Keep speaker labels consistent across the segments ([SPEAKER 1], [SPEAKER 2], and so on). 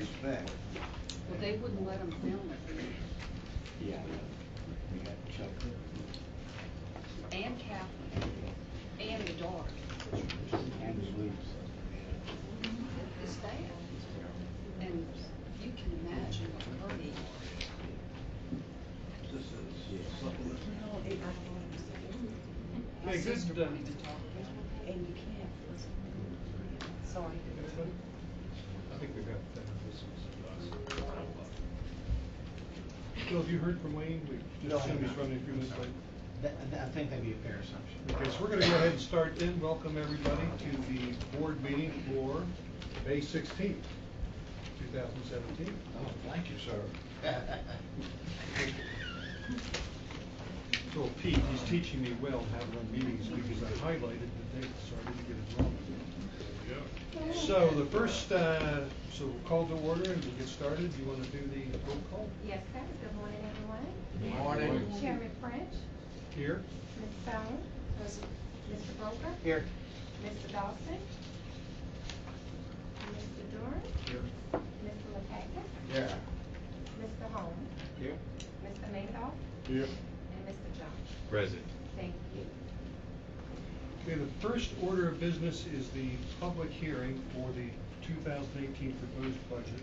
[SPEAKER 1] expect.
[SPEAKER 2] Well, they wouldn't let them film it.
[SPEAKER 1] Yeah, we got Chuck.
[SPEAKER 2] And Catherine. And the daughter.
[SPEAKER 1] And Louise.
[SPEAKER 2] It's bad. And you can imagine what Cody.
[SPEAKER 3] This is supplement.
[SPEAKER 4] No, I think
[SPEAKER 2] My
[SPEAKER 3] Okay,
[SPEAKER 2] sister
[SPEAKER 3] good.
[SPEAKER 2] won't even talk about it.
[SPEAKER 4] and you can't. Sorry.
[SPEAKER 3] I think we've got this Bill, have you heard from Wayne? We
[SPEAKER 1] No,
[SPEAKER 3] just
[SPEAKER 1] I
[SPEAKER 3] assumed
[SPEAKER 1] have
[SPEAKER 3] he's
[SPEAKER 1] not.
[SPEAKER 3] running a few minutes late.
[SPEAKER 1] I think that'd be a fair assumption.
[SPEAKER 3] Okay, so we're going to go ahead and start in. Welcome everybody to the board meeting for May 16th, 2017.
[SPEAKER 1] Oh, thank you, sir.
[SPEAKER 3] So Pete, he's teaching me well how to run meetings because I highlighted the dates so I didn't get it wrong. So the first, so we'll call to order and we'll get started. Do you want to do the roll call?
[SPEAKER 5] Yes, sir. Good morning, everyone.
[SPEAKER 1] Good morning.
[SPEAKER 5] Chairman French,
[SPEAKER 3] Here.
[SPEAKER 5] Ms. Stone, Mr. Broker,
[SPEAKER 1] Here.
[SPEAKER 5] Mr. Dawson, Mr. Durham,
[SPEAKER 3] Here.
[SPEAKER 5] Mr. LePackett,
[SPEAKER 1] Yeah.
[SPEAKER 5] Mr. Holmes,
[SPEAKER 1] Here.
[SPEAKER 5] Mr. Madoff,
[SPEAKER 3] Here.
[SPEAKER 5] and Mr. Jones.
[SPEAKER 6] Present.
[SPEAKER 5] Thank you.
[SPEAKER 3] Okay, the first order of business is the public hearing for the 2018 proposed budget.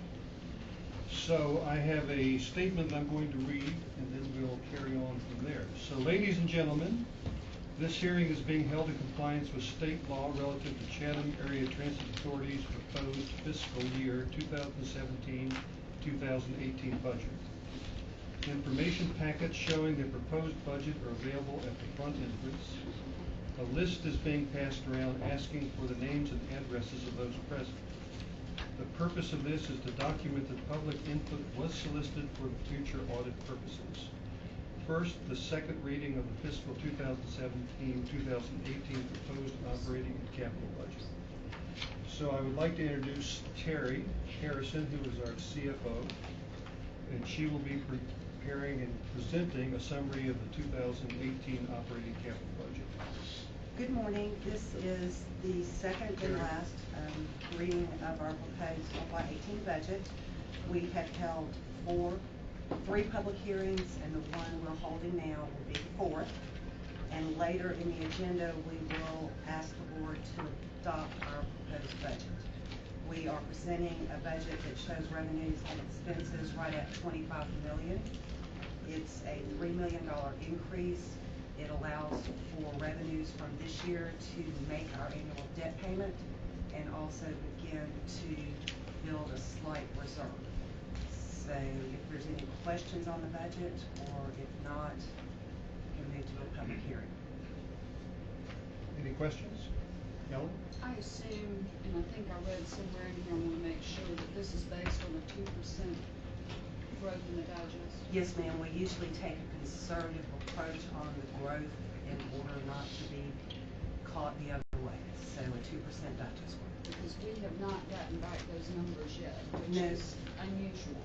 [SPEAKER 3] So I have a statement I'm going to read, and then we'll carry on from there. So, ladies and gentlemen, this hearing is being held in compliance with state law relative to Chatham Area Transit Authority's proposed fiscal year 2017-2018 budget. Information packets showing the proposed budget are available at the front entrance. A list is being passed around asking for the names and addresses of those present. The purpose of this is to document that public input was solicited for future audit purposes. First, the second reading of the fiscal 2017-2018 proposed operating and capital budget. So I would like to introduce Terry Harrison, who is our CFO, and she will be preparing and presenting a summary of the 2018 operating capital budget.
[SPEAKER 4] Good morning. This is the second and last reading of our proposed FY18 budget. We have held three public hearings, and the one we're holding now will be the fourth. And later in the agenda, we will ask the board to adopt our proposed budget. We are presenting a budget that shows revenues and expenses right at $25 million. It's a $3 million increase. It allows for revenues from this year to make our annual debt payment and also begin to build a slight reserve. So if there's any questions on the budget, or if not, we can move to a public hearing.
[SPEAKER 3] Any questions? Ellen?
[SPEAKER 2] I assume, and I think I read somewhere in here, I want to make sure that this is based on a 2% growth in the digest.
[SPEAKER 4] Yes, ma'am. We usually take a conservative approach on the growth in order not to be caught the other way. So a 2% digest growth.
[SPEAKER 2] Because we have not gotten back those numbers yet, which
[SPEAKER 4] No.
[SPEAKER 2] is unusual.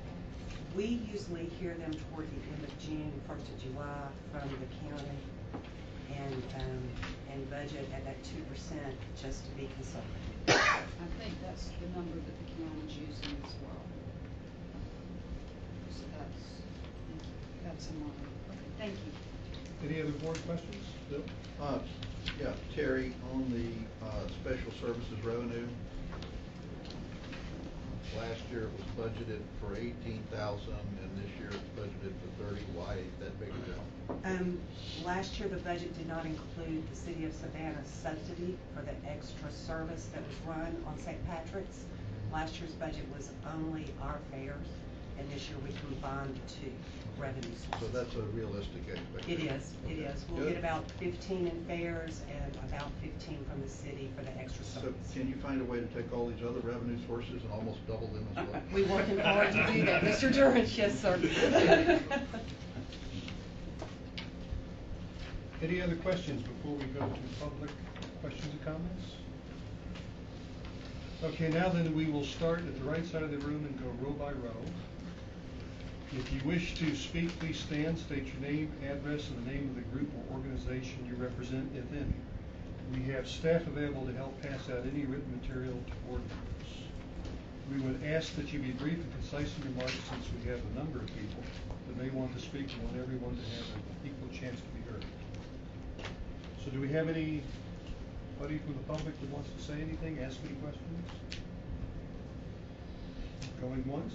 [SPEAKER 4] We usually hear them toward the end of June, 1st of July from the county, and budget at that 2% just to be conservative.
[SPEAKER 2] I think that's the number that the county's using as well. So that's in line. Okay, thank you.
[SPEAKER 3] Any other board questions? Bill?
[SPEAKER 7] Yeah, Terry, on the special services revenue, last year it was budgeted for 18,000, and this year it's budgeted for 30. Why that big a jump?
[SPEAKER 4] Last year the budget did not include the City of Savannah's subsidy for the extra service that was run on St. Patrick's. Last year's budget was only our fares, and this year we combined the two revenue sources.
[SPEAKER 7] So that's a realistic expectation.
[SPEAKER 4] It is. It is. We'll get about 15 in fares and about 15 from the city for the extra
[SPEAKER 7] So
[SPEAKER 4] service.
[SPEAKER 7] can you find a way to take all these other revenue sources and almost double them as well?
[SPEAKER 4] We're working hard to do that, Mr. Durham. Yes, sir.
[SPEAKER 3] Any other questions before we go to public questions and comments? Okay, now then we will start at the right side of the room and go row by row. If you wish to speak, please stand, state your name, address, and the name of the group or organization you represent, if any. We have staff available to help pass out any written material to board members. We would ask that you be brief and concise in your remarks, since we have a number of people that may want to speak and want everyone to have an equal chance to be heard. So do we have anybody from the public that wants to say anything, ask any questions? Going once?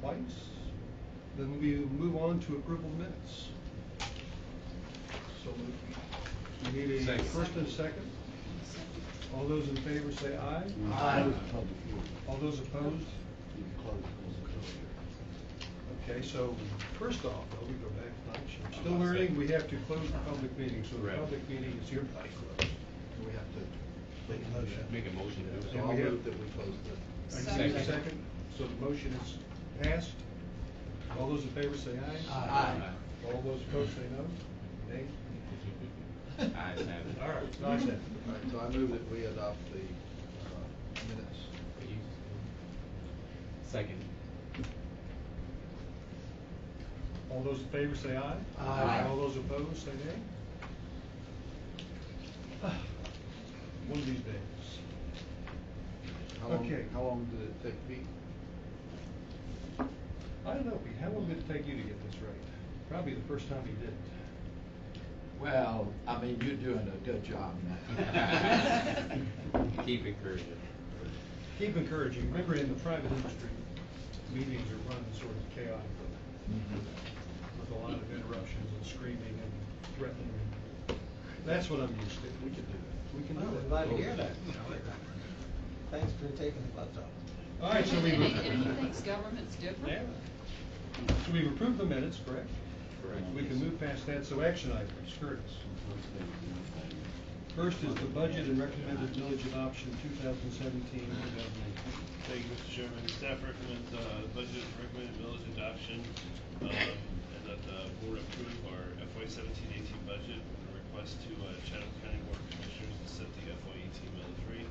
[SPEAKER 3] Twice? Then we move on to approval of minutes.
[SPEAKER 7] So moved.
[SPEAKER 3] We need a
[SPEAKER 1] Second.
[SPEAKER 3] first and a second. All those in favor say aye.
[SPEAKER 1] Aye.
[SPEAKER 3] All those opposed? Okay, so first off, we go back to night shift. Still learning, we have to close the public meeting, so the
[SPEAKER 1] Correct.
[SPEAKER 3] public meeting is hereby closed.
[SPEAKER 7] We have to
[SPEAKER 1] Make a motion.
[SPEAKER 6] Make a motion to do
[SPEAKER 7] So
[SPEAKER 3] And
[SPEAKER 7] I'll
[SPEAKER 3] we have-
[SPEAKER 7] move that we close the.
[SPEAKER 3] I need a
[SPEAKER 2] Second.
[SPEAKER 3] second, so the motion is passed. All those in favor say aye.
[SPEAKER 1] Aye.
[SPEAKER 3] All those opposed say no. Nay?
[SPEAKER 6] Ayes have it.
[SPEAKER 3] All right, ayes have it.
[SPEAKER 7] All right, so I move that we adopt the minutes.
[SPEAKER 6] Second.
[SPEAKER 3] All those in favor say aye.
[SPEAKER 1] Aye.
[SPEAKER 3] All those opposed say nay. One of these days. Okay.
[SPEAKER 7] How long did it take Pete?
[SPEAKER 3] I don't know, Pete, how long did it take you to get this right? Probably the first time you did it.
[SPEAKER 1] Well, I mean, you're doing a good job, man.
[SPEAKER 6] Keep encouraging.
[SPEAKER 3] Keep encouraging. Remember, in the private industry, meetings are run sort of chaotically, with a lot of interruptions and screaming and threatening. That's what I'm used to. We can do that. We can do
[SPEAKER 1] Well,
[SPEAKER 3] that.
[SPEAKER 1] we're glad to hear that. Thanks for taking the gloves off.
[SPEAKER 3] All right, so
[SPEAKER 2] And
[SPEAKER 3] we've.
[SPEAKER 2] he thinks government's different?
[SPEAKER 3] Yeah. So we've approved the minutes, correct?
[SPEAKER 6] Correct.
[SPEAKER 3] We can move past that, so action items, Curtis. First is the budget and recommended millage adoption 2017-2018.
[SPEAKER 8] Thank you, Mr. Chairman. Staff recommends, budget and recommended millage adoption, and that the board approve our FY 17-18 budget with a request to, Chatham County Board of Commissioners to set the FY 18 millage rate.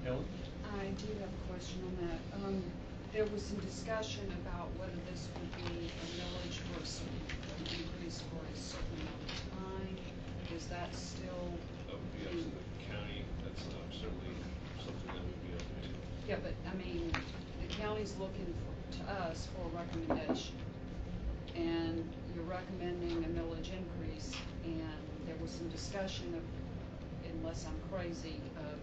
[SPEAKER 3] Ellen?
[SPEAKER 2] I do have a question on that. There was some discussion about whether this would be a millage for a certain, an increase for a certain amount of time. Is that still?
[SPEAKER 8] That would be up to the county. That's, certainly something that would be open to.
[SPEAKER 2] Yeah, but I mean, the county's looking to us for a recommendation. And you're recommending a millage increase, and there was some discussion of, unless I'm crazy, of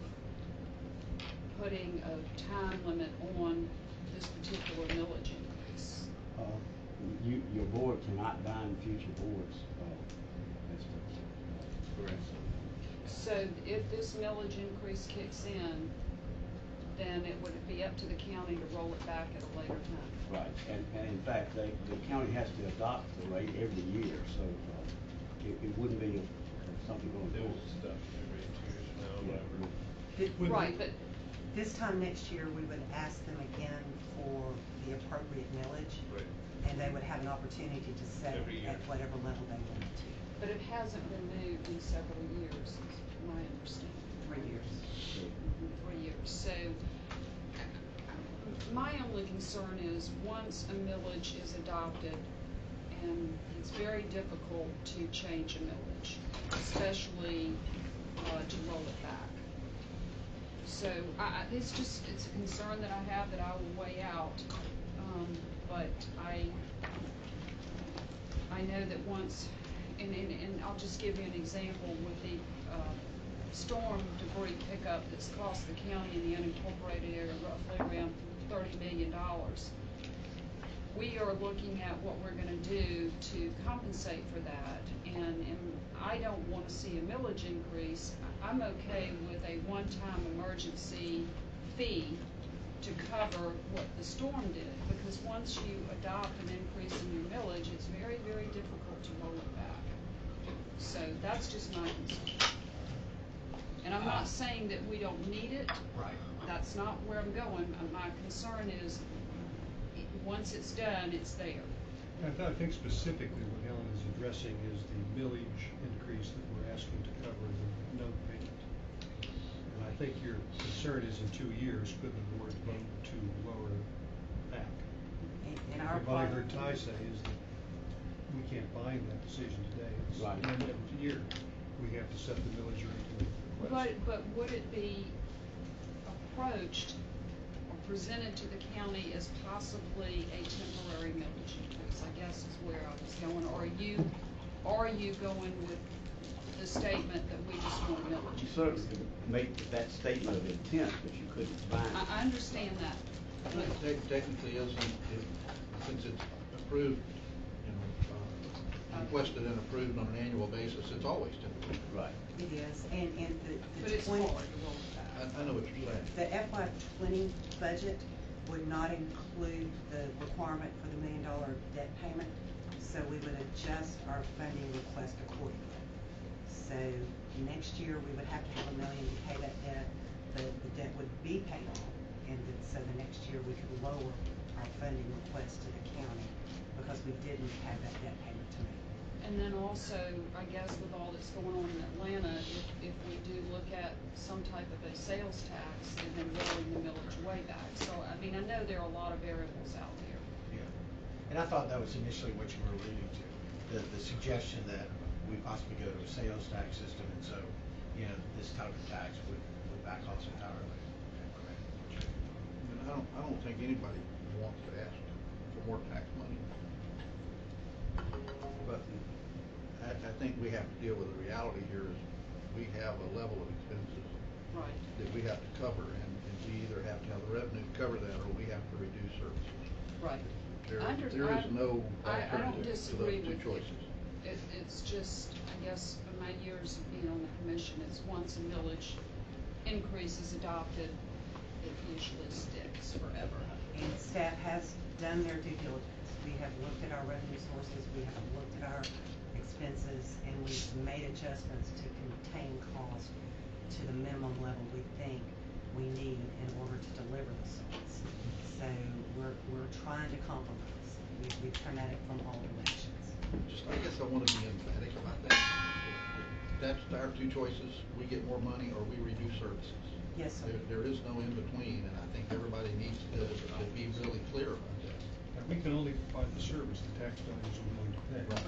[SPEAKER 2] putting a time limit on this particular millage increase.
[SPEAKER 9] Your board cannot bind future boards,
[SPEAKER 7] Correct.
[SPEAKER 2] So if this millage increase kicks in, then it would be up to the county to roll it back at a later time.
[SPEAKER 9] right, and in fact, the county has to adopt the rate every year, so, it wouldn't be something going
[SPEAKER 8] There
[SPEAKER 9] forward.
[SPEAKER 8] was stuff every 2 years from now,
[SPEAKER 9] Yeah.
[SPEAKER 8] whatever.
[SPEAKER 2] Right, but
[SPEAKER 4] This time next year, we would ask them again for the appropriate millage.
[SPEAKER 8] Right.
[SPEAKER 4] And they would have an opportunity to set
[SPEAKER 8] Every
[SPEAKER 4] it
[SPEAKER 8] year.
[SPEAKER 4] at whatever level they wanted to.
[SPEAKER 2] But it hasn't been moved in several years, is my understanding.
[SPEAKER 4] 3 years.
[SPEAKER 2] 3 years. So my only concern is once a millage is adopted, and it's very difficult to change a millage, especially to roll it back. So it's a concern that I have that I will weigh out. But I know that once, and I'll just give you an example with the storm debris pickup that's cost the county in the unincorporated area roughly around $30 million. We are looking at what we're gonna do to compensate for that, and I don't wanna see a millage increase. I'm okay with a one-time emergency fee to cover what the storm did, because once you adopt an increase in your millage, it's very, very difficult to roll it back. So that's just my concern. And I'm not saying that we don't need it.
[SPEAKER 1] Right.
[SPEAKER 2] That's not where I'm going. My concern is, once it's done, it's there.
[SPEAKER 3] I think specifically what Helen is addressing is the millage increase that we're asking to cover the note payment. And I think your concern is in 2 years, could the board vote to lower it back?
[SPEAKER 4] In our
[SPEAKER 3] And what I
[SPEAKER 4] part-
[SPEAKER 3] heard Ty say is that we can't bind that decision today. It's
[SPEAKER 9] Right.
[SPEAKER 3] the end of the year. we have to set the millage rate to make the request.
[SPEAKER 2] But would it be approached or presented to the county as possibly a temporary millage increase, I guess is where I was going, or are you going with the statement that we just want a millage
[SPEAKER 9] You
[SPEAKER 2] increase?
[SPEAKER 9] certainly could make that statement of intent, but you couldn't bind it.
[SPEAKER 2] I understand that. But
[SPEAKER 7] Technically, since it's approved, requested and approved on an annual basis, it's always temporary.
[SPEAKER 9] Right.
[SPEAKER 4] It is, and
[SPEAKER 2] But
[SPEAKER 4] the
[SPEAKER 2] it's
[SPEAKER 4] 20
[SPEAKER 2] hard to roll it back.
[SPEAKER 7] I know what you're saying.
[SPEAKER 4] The FY 20 budget would not include the requirement for the $1 million debt payment, so we would adjust our funding request accordingly. So next year, we would have to have $1 million to pay that debt. The debt would be paid off, and so the next year, we could lower our funding request to the county because we didn't have that debt payment to make.
[SPEAKER 2] And then also, I guess with all that's going on in Atlanta, if we do look at some type of a sales tax and then rolling the millage way back. So, I mean, I know there are a lot of variables out there.
[SPEAKER 10] Yeah, and I thought that was initially what you were alluding to, the suggestion that we possibly go to a sales tax system, and so, this type of tax would back off entirely. Correct.
[SPEAKER 7] And I don't think anybody wants to ask for more tax money. But I think we have to deal with the reality here is we have a level of expenses
[SPEAKER 2] Right.
[SPEAKER 7] that we have to cover, and we either have to have the revenue to cover that, or we have to reduce services.
[SPEAKER 2] Right.
[SPEAKER 7] There is no
[SPEAKER 2] I don't
[SPEAKER 7] alternative to
[SPEAKER 2] disagree
[SPEAKER 7] those two
[SPEAKER 2] with
[SPEAKER 7] choices.
[SPEAKER 2] you. It's just, I guess, in my years of being on the commission, it's once a millage increase is adopted, it usually sticks forever.
[SPEAKER 4] And staff has done their due diligence. We have looked at our revenue sources, we have looked at our expenses, and we've made adjustments to contain cost to the minimum level we think we need in order to deliver the service. So we're trying to compromise. We've come at it from all directions.
[SPEAKER 7] I guess I want to be emphatic about that. That's our two choices. We get more money or we reduce services.
[SPEAKER 4] Yes, sir.
[SPEAKER 7] There is no in between, and I think everybody needs to be really clear about that.
[SPEAKER 3] And we can only provide the service the tax dollars are willing to pay.
[SPEAKER 7] Right.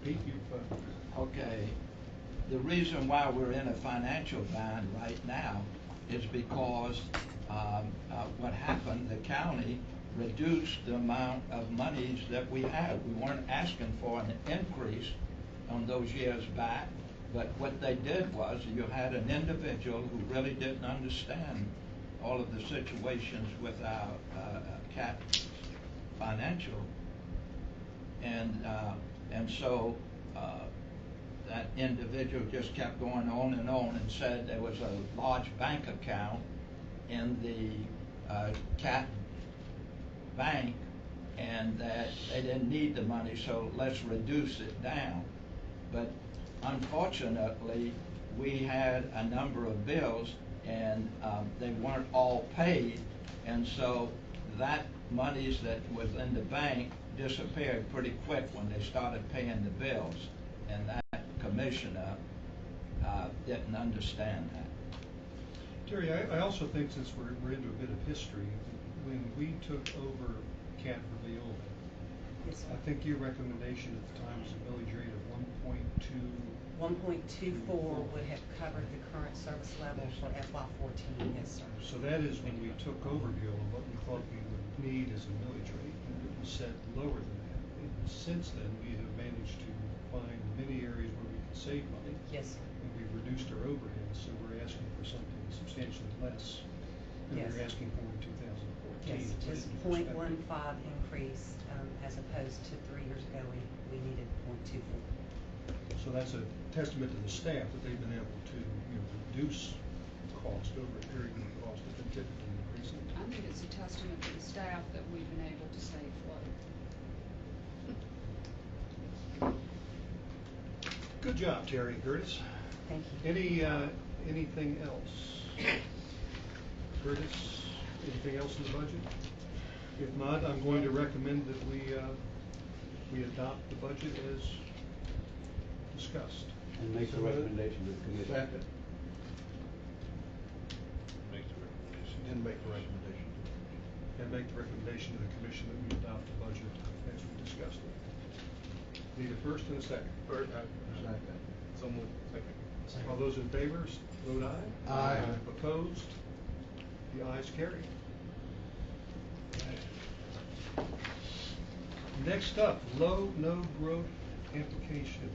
[SPEAKER 3] Pete, you've,
[SPEAKER 1] Okay, the reason why we're in a financial bind right now is because what happened, the county reduced the amount of monies that we have. We weren't asking for an increase on those years back, but what they did was you had an individual who really didn't understand all of the situations with our CAT financial, and so that individual just kept going on and said there was a large bank account in the CAT bank and that they didn't need the money, so let's reduce it down. But unfortunately, we had a number of bills and they weren't all paid, and so that monies that was in the bank disappeared pretty quick when they started paying the bills, and that commissioner didn't understand that.
[SPEAKER 3] Terry, I also think since we're into a bit of history, when we took over CAT for Leola,
[SPEAKER 4] Yes, sir.
[SPEAKER 3] I think your recommendation at the time was a millage rate of 1.2.
[SPEAKER 4] 1.24 would have covered the current service level for FY 14, yes, sir.
[SPEAKER 3] So that is when we took over Leola, what we thought we would need as a millage rate, and it was set lower than that. And since then, we have managed to find many areas where we can save money.
[SPEAKER 4] Yes, sir.
[SPEAKER 3] And we've reduced our overhead, so we're asking for something substantially less than we
[SPEAKER 4] Yes.
[SPEAKER 3] were asking for in 2014.
[SPEAKER 4] Yes,
[SPEAKER 3] to put it
[SPEAKER 4] just
[SPEAKER 3] into
[SPEAKER 4] 0.15
[SPEAKER 3] perspective.
[SPEAKER 4] increase, as opposed to 3 years ago, we needed 0.24.
[SPEAKER 3] So that's a testament to the staff that they've been able to, reduce cost over a period when costs have been typically increasing.
[SPEAKER 2] I think it's a testament to the staff that we've been able to stay afloat.
[SPEAKER 3] Good job, Terry and Curtis.
[SPEAKER 4] Thank you.
[SPEAKER 3] Anything else? Curtis, anything else in the budget? If not, I'm going to recommend that we adopt the budget as discussed.
[SPEAKER 9] And make the recommendation to the commission.
[SPEAKER 7] Second.
[SPEAKER 8] Make the recommendation.
[SPEAKER 7] And make the recommendation.
[SPEAKER 3] And make the recommendation to the commission that we adopt the budget as we discussed it. Need a first and a second.
[SPEAKER 7] Second.
[SPEAKER 11] So moved. Second.
[SPEAKER 3] All those in favor, vote aye.
[SPEAKER 10] Aye.
[SPEAKER 3] Opposed? The ayes carry. Next up, low, no growth application.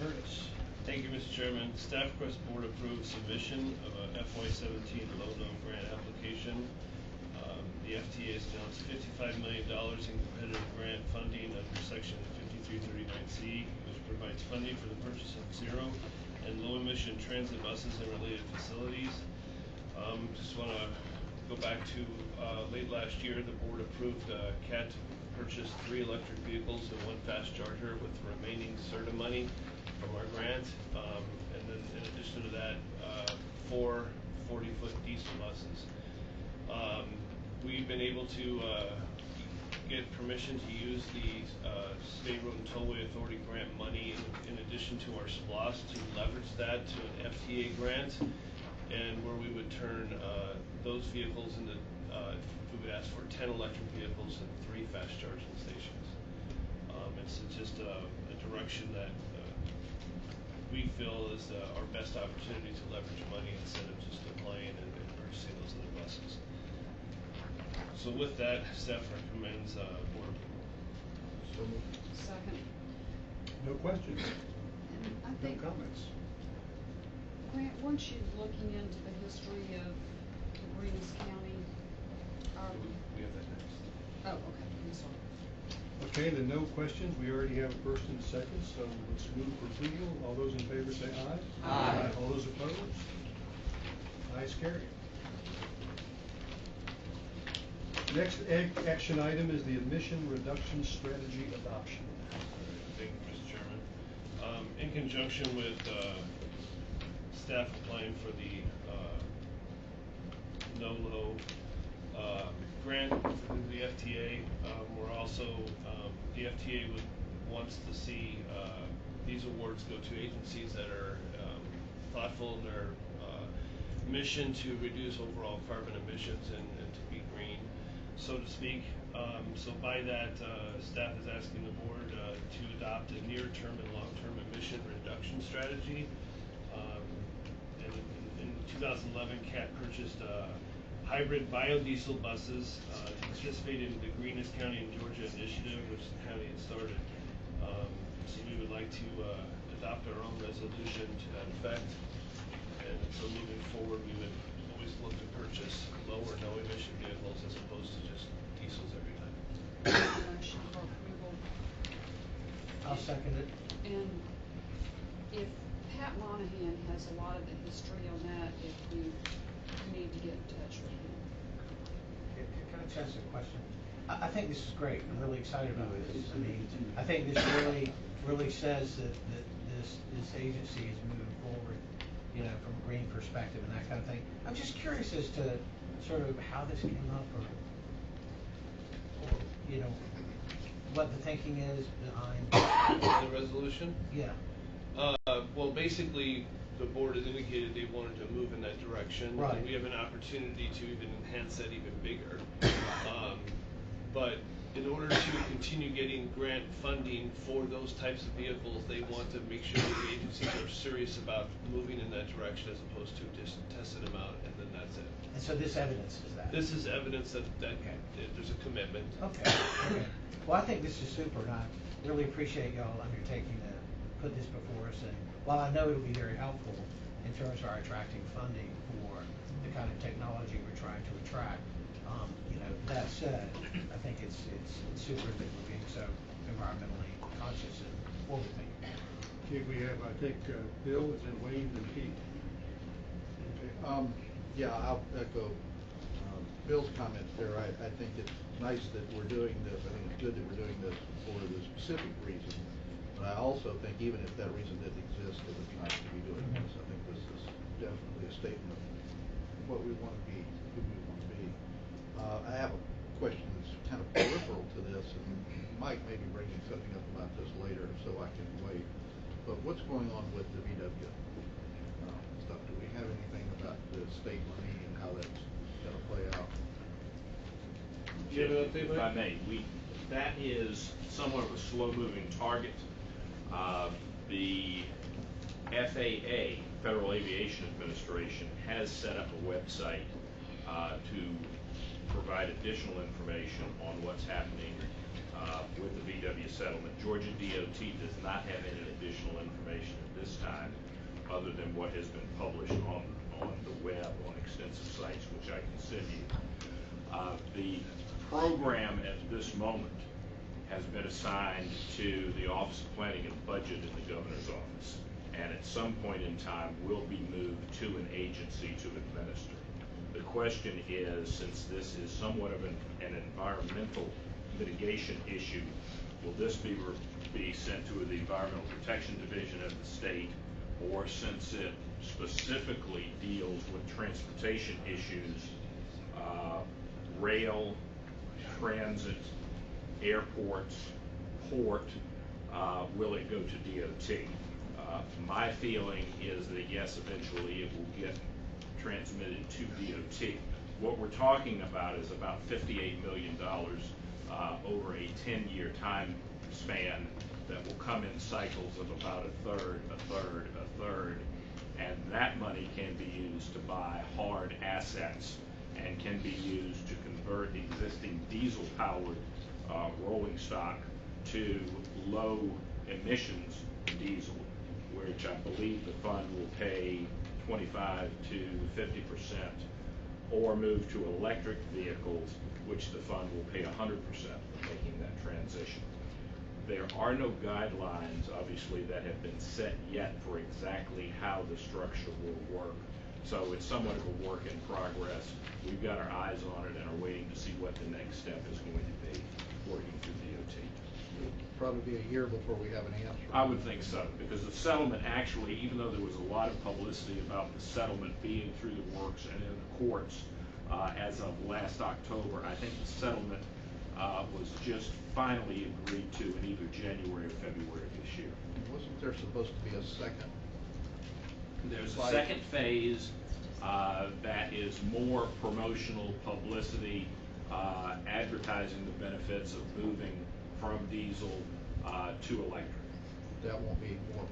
[SPEAKER 3] Curtis.
[SPEAKER 8] Thank you, Mr. Chairman. Staff request board approve submission of a FY17 low-no grant application. The FTA has announced $55 million in competitive grant funding under Section 5339C, which provides funding for the purchase of zero and low-emission transit buses and related facilities. Just want to go back to late last year, the board approved CAT to purchase 3 electric vehicles and 1 fast charger with the remaining CERTA money from our grant. And then in addition to that, 4 40-foot diesel buses. We've been able to get permission to use the State Road and Tollway Authority grant money in addition to our SPLOST to leverage that to an FTA grant, and where we would turn those vehicles into, we would ask for 10 electric vehicles and 3 fast charging stations. It's just a direction that we feel is our best opportunity to leverage money instead of just applying and purchasing those other buses. So with that, staff recommends board approval.
[SPEAKER 7] So moved.
[SPEAKER 2] Second.
[SPEAKER 3] No questions?
[SPEAKER 2] And I
[SPEAKER 3] No
[SPEAKER 2] think,
[SPEAKER 3] comments?
[SPEAKER 2] Grant, weren't you looking into the history of the Greens County?
[SPEAKER 8] We have that next.
[SPEAKER 2] Oh, okay, I'm sorry.
[SPEAKER 3] Okay, then no questions. We already have a first and a second, so let's move for approval. All those in favor say aye.
[SPEAKER 2] Aye.
[SPEAKER 3] All those opposed? Ayes carry. Next action item is the emission reduction strategy adoption.
[SPEAKER 8] Thank you, Mr. Chairman. In conjunction with staff applying for the NOLO grant for the FTA, we're also, the FTA wants to see these awards go to agencies that are thoughtful in their mission to reduce overall carbon emissions and to be green, so to speak. So by that, staff is asking the board to adopt a near-term and long-term emission reduction strategy. In 2011, CAT purchased hybrid biodiesel buses to participate in the Greenest County in Georgia initiative, which the county had started. So we would like to adopt our own resolution to that effect. And so moving forward, we would always look to purchase low or no emission vehicles as opposed to just diesels every time.
[SPEAKER 2] Motion for approval.
[SPEAKER 10] I'll second it.
[SPEAKER 2] And if Pat Monahan has a lot of the history on that, if we need to get in touch with him.
[SPEAKER 10] Can I ask a question? I think this is great. I'm really excited about this. I mean, I think this really says that this agency is moving forward, you know, from a green perspective and that kind of thing. I'm just curious as to sort of how this came up, or you know, what the thinking is behind
[SPEAKER 8] The resolution?
[SPEAKER 10] Yeah.
[SPEAKER 8] Well, basically, the board has indicated they wanted to move in that direction.
[SPEAKER 10] Right.
[SPEAKER 8] We have an opportunity to even enhance that even bigger. But in order to continue getting grant funding for those types of vehicles, they want to make sure that the agencies are serious about moving in that direction as opposed to just testing them out and then that's it.
[SPEAKER 10] And so this evidence is that?
[SPEAKER 8] This is evidence that
[SPEAKER 10] Okay.
[SPEAKER 8] there's a commitment.
[SPEAKER 10] Okay. Okay. Well, I think this is super, and I really appreciate y'all undertaking to put this before us. And while I know it'll be very helpful in terms of our attracting funding for the kind of technology we're trying to attract, you know, that said, I think it's super that we're being so environmentally conscious and forward-thinking.
[SPEAKER 3] Okay, we have, I think, Bill, and then Wayne, and Pete.
[SPEAKER 7] Okay, yeah, I'll echo Bill's comments there. I think it's nice that we're doing this. I think it's good that we're doing this for the specific reason. But I also think even if that reason didn't exist, it would be nice to be doing this. I think this is definitely a statement of what we want to be, who we want to be. I have a question that's kind of peripheral to this, and Mike may be bringing something up about this later, so I can wait. But what's going on with the VW stuff? Do we have anything about the state money and how that's going to play out?
[SPEAKER 8] Do you have an update,
[SPEAKER 6] If I
[SPEAKER 8] Mike?
[SPEAKER 6] may, that is somewhat of a slow-moving target. The
[SPEAKER 11] FAA, Federal Aviation Administration, has set up a website to provide additional information on what's happening with the VW settlement. Georgia DOT does not have any additional information at this time other than what has been published on the web on extensive sites, which I can send you. The program at this moment has been assigned to the Office of Planning and Budget in the Governor's office, and at some point in time will be moved to an agency to administer. The question is, since this is somewhat of an environmental mitigation issue, will this be sent to the Environmental Protection Division of the state, or since it specifically deals with transportation issues, rail, transit, airports, port, will it go to DOT? My feeling is that yes, eventually it will get transmitted to DOT. What we're talking about is about $58 million over a 10-year time span that will come in cycles of about a third, and that money can be used to buy hard assets and can be used to convert existing diesel-powered rolling stock to low emissions diesel, which I believe the fund will pay 25 to 50%, or move to electric vehicles, which the fund will pay 100% for making that transition. There are no guidelines, obviously, that have been set yet for exactly how the structure will work. So it's somewhat of a work in progress. We've got our eyes on it and are waiting to see what the next step is going to be, working through DOT.
[SPEAKER 7] It'll probably be a year before we have an answer.
[SPEAKER 11] I would think so, because the settlement actually, even though there was a lot of publicity about the settlement being through the works and in the courts as of last October, I think the settlement was just finally agreed to in either January or February of this year.
[SPEAKER 7] Wasn't there supposed to be a second?
[SPEAKER 11] There's a second phase that is more promotional publicity, advertising the benefits of moving from diesel to electric.
[SPEAKER 7] That won't be more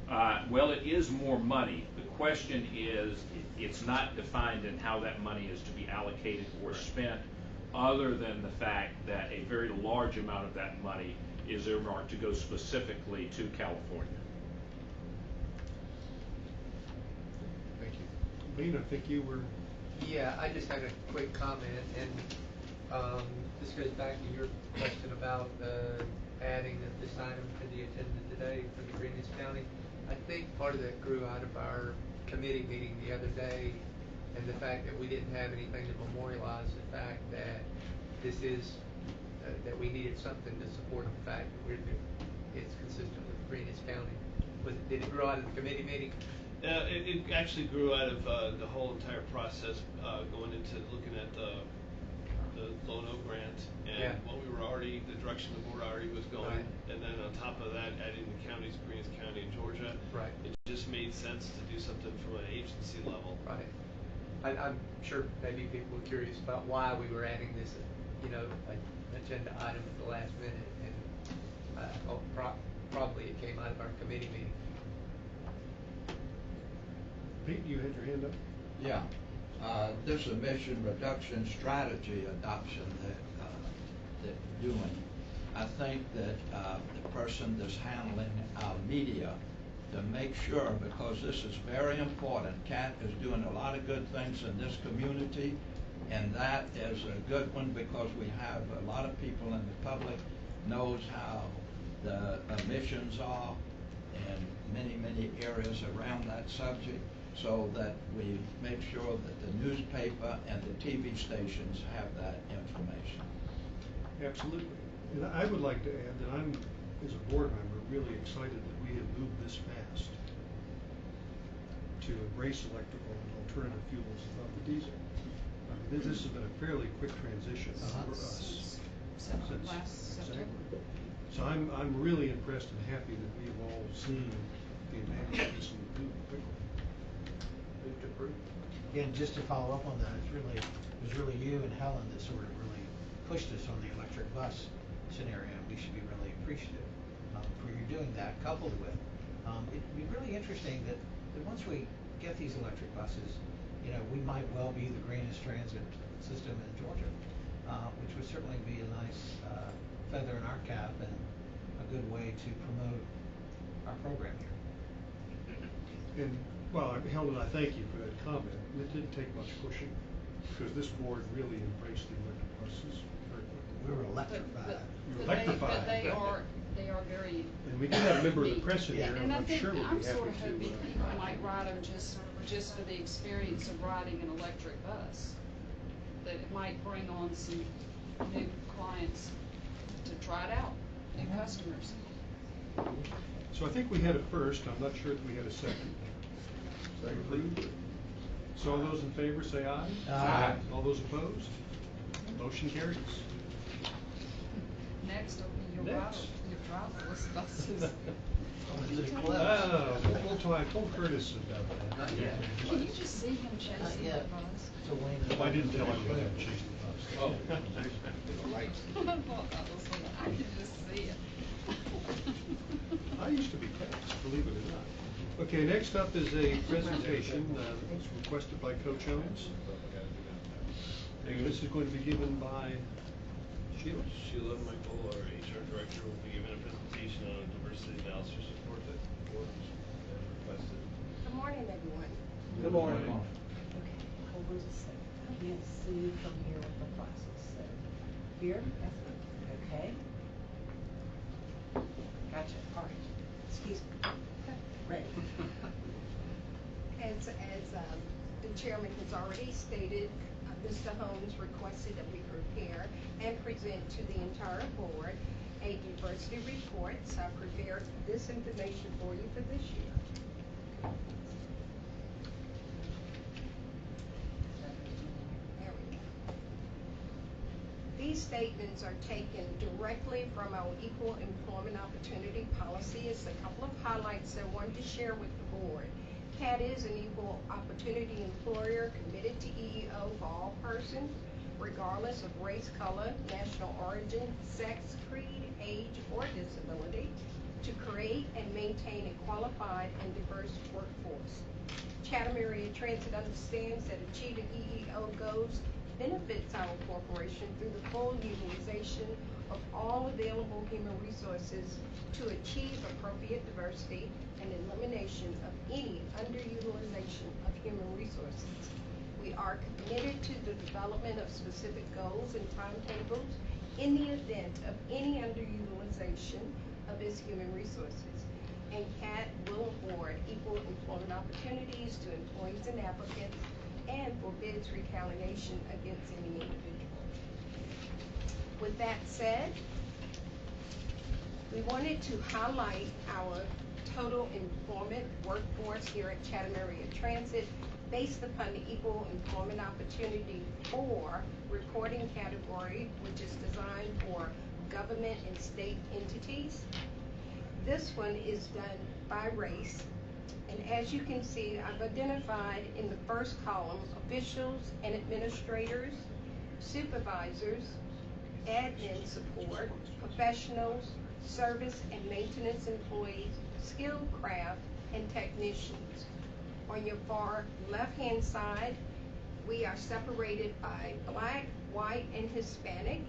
[SPEAKER 7] money.
[SPEAKER 11] Well, it is more money. The question is, it's not defined in how that money is to be allocated or spent, other than the fact that a very large amount of that money is earmarked to go specifically to California.
[SPEAKER 7] Thank you.
[SPEAKER 3] Lean, I think you were.
[SPEAKER 12] Yeah, I just had a quick comment, and this goes back to your question about adding this item to the agenda today for the Greenwich County. I think part of that grew out of our committee meeting the other day, and the fact that we didn't have anything to memorialize the fact that this is that we needed something to support the fact that it's consistent with Greenwich County. Did it grow out of the committee meeting?
[SPEAKER 8] It actually grew out of the whole entire process going into looking at the Lono grant and what we were already, the direction the board already was going, and then on top of that, adding the counties, Greenwich County and Georgia.
[SPEAKER 12] Right.
[SPEAKER 8] It just made sense to do something from an agency level.
[SPEAKER 12] Right. I'm sure maybe people were curious about why we were adding this, agenda item at the last minute, and probably it came out of our committee meeting.
[SPEAKER 3] Pete, you had your hand up?
[SPEAKER 1] Yeah. This emission reduction strategy adoption that they're doing, I think that the person that's handling our media, to make sure, because this is very important. Cat is doing a lot of good things in this community, and that is a good one because we have a lot of people in the public knows how the emissions are in many areas around that subject, so that we make sure that the newspaper and the TV stations have that information.
[SPEAKER 3] Absolutely. And I would like to add that I'm, as a board member, really excited that we have moved this fast to embrace electrical and alternative fuels above the diesel. This has been a fairly quick transition for us.
[SPEAKER 2] Since last September.
[SPEAKER 3] So I'm really impressed and happy that we've all seen the advantage of this and moved quickly.
[SPEAKER 12] Move to approve.
[SPEAKER 10] Again, just to follow up on that, it was really you and Helen that sort of really pushed us on the electric bus scenario. We should be really appreciative for you doing that, coupled with It'd be really interesting that once we get these electric buses, you know, we might well be the greenest transit system in Georgia, which would certainly be a nice feather in our cap and a good way to promote our program here.
[SPEAKER 3] And, well, Helen, I thank you for that comment. It didn't take much pushing, because this board really embraced the electric buses very quickly.
[SPEAKER 10] We were electrified.
[SPEAKER 3] You were
[SPEAKER 2] But
[SPEAKER 3] electrified.
[SPEAKER 2] they are very.
[SPEAKER 3] And we did have a member of the press in
[SPEAKER 10] Yeah.
[SPEAKER 3] here,
[SPEAKER 2] And I
[SPEAKER 3] I'm
[SPEAKER 2] think,
[SPEAKER 3] sure would
[SPEAKER 2] I'm
[SPEAKER 3] be happy
[SPEAKER 2] sort of
[SPEAKER 3] to.
[SPEAKER 2] hoping people might ride them just for the experience of riding an electric bus. That it might bring on some new clients to try it out, new customers.
[SPEAKER 3] So I think we had a first, I'm not sure if we had a second. Approved. So all those in favor say aye.
[SPEAKER 10] Aye.
[SPEAKER 3] All those opposed? Motion carries.
[SPEAKER 2] Next will be your
[SPEAKER 3] Next.
[SPEAKER 2] driverless buses.
[SPEAKER 3] I told Curtis about that.
[SPEAKER 10] Not yet.
[SPEAKER 2] Can you just see him chasing the
[SPEAKER 10] yet.
[SPEAKER 2] bus?
[SPEAKER 10] So Wayne.
[SPEAKER 3] I didn't tell him that, chase the bus.
[SPEAKER 7] Oh.
[SPEAKER 2] I thought that was funny. I could just see it.
[SPEAKER 3] I used to be fast, believe it or not. Okay, next up is a presentation that's requested by Coach Owens. And this is going to be given by Sheila.
[SPEAKER 8] Sheila Michael, our HR director, will be giving a presentation on a diversity analysis report that the board has requested.
[SPEAKER 5] Good morning, everyone.
[SPEAKER 3] Good morning.
[SPEAKER 13] Okay, hold on just a second. I can't see from here with the glasses, so here, that's good, okay? Gotcha, all right, excuse me. Ready.
[SPEAKER 5] As the chairman has already stated, Mr. Holmes requested that we prepare and present to the entire board a diversity report. So I prepared this information for you for this year. There we go. These statements are taken directly from our Equal Employment Opportunity Policy. It's a couple of highlights I wanted to share with the board. CAT is an equal opportunity employer committed to EEO for all persons, regardless of race, color, national origin, sex, creed, age, or disability, to create and maintain a qualified and diverse workforce. Chatham Area Transit understands that achieving EEO goals benefits our corporation through the full utilization of all available human resources to achieve appropriate diversity and elimination of any underutilization of human resources. We are committed to the development of specific goals and timetables in the event of any underutilization of its human resources. And CAT will award equal employment opportunities to employees and applicants and forbids retaliation against any individual. With that said, we wanted to highlight our total employment workforce here at Chatham Area Transit based upon the Equal Employment Opportunity 4 reporting category, which is designed for government and state entities. This one is done by race. And as you can see, I've identified in the first column officials and administrators, supervisors, admin support, professionals, service and maintenance employees, skilled craft, and technicians. On your far left-hand side, we are separated by Black, white, and Hispanic,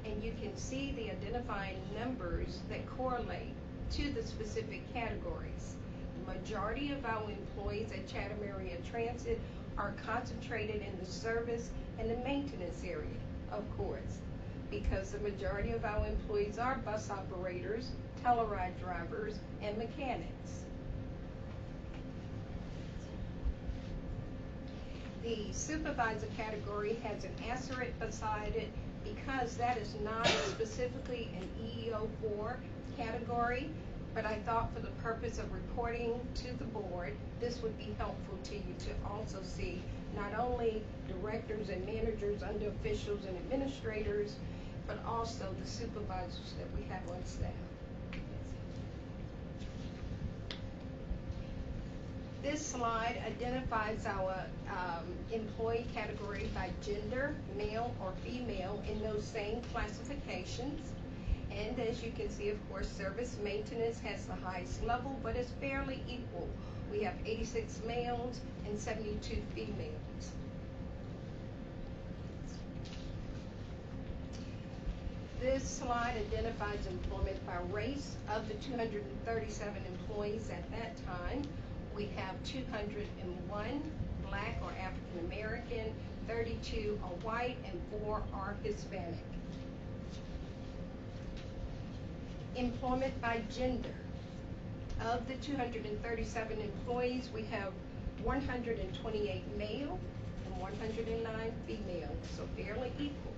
[SPEAKER 5] and you can see the identifying numbers that correlate to the specific categories. The majority of our employees at Chatham Area Transit are concentrated in the service and the maintenance area, of course, because the majority of our employees are bus operators, teleride drivers, and mechanics. The supervisor category has an asterisk beside it because that is not specifically an EEO4 category, but I thought for the purpose of reporting to the board, this would be helpful to you to also see not only directors and managers under officials and administrators, but also the supervisors that we have on staff. This slide identifies our employee category by gender, male or female, in those same classifications. And as you can see, of course, service maintenance has the highest level, but it's fairly equal. We have 86 males and 72 females. This slide identifies employment by race. Of the 237 employees at that time, we have 201 Black or African American, 32 are white, and 4 are Hispanic. Employment by gender. Of the 237 employees, we have 128 male and 109 female, so fairly equal.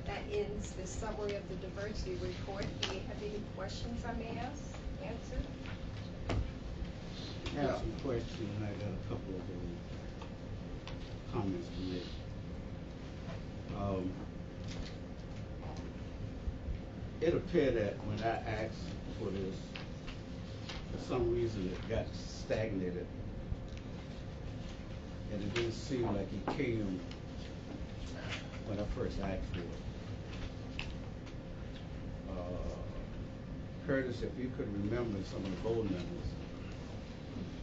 [SPEAKER 5] That ends the summary of the diversity report. Do you have any questions I may answer?
[SPEAKER 9] I have some questions, and I got a couple of comments to make. It appeared that when I asked for this, for some reason it got stagnated, and it didn't seem like it came when I first asked for it. Curtis, if you could remember some of the board members,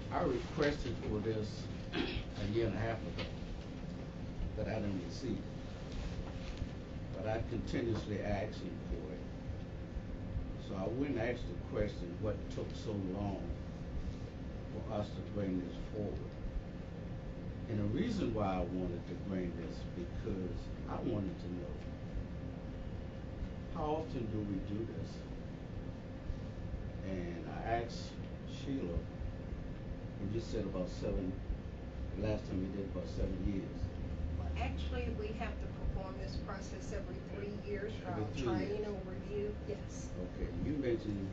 [SPEAKER 9] I requested for this a year and a half ago, but I didn't receive it. But I continuously asking for it. So I went and asked the question, what took so long for us to bring this forward? And the reason why I wanted to bring this, because I wanted to know, how often do we do this? And I asked Sheila, and you said about 7, last time we did about 7 years.
[SPEAKER 5] Well, actually, we have to perform this process every 3 years for our
[SPEAKER 9] Every 3 years.
[SPEAKER 5] triennial review. Yes.
[SPEAKER 9] Okay, you mentioned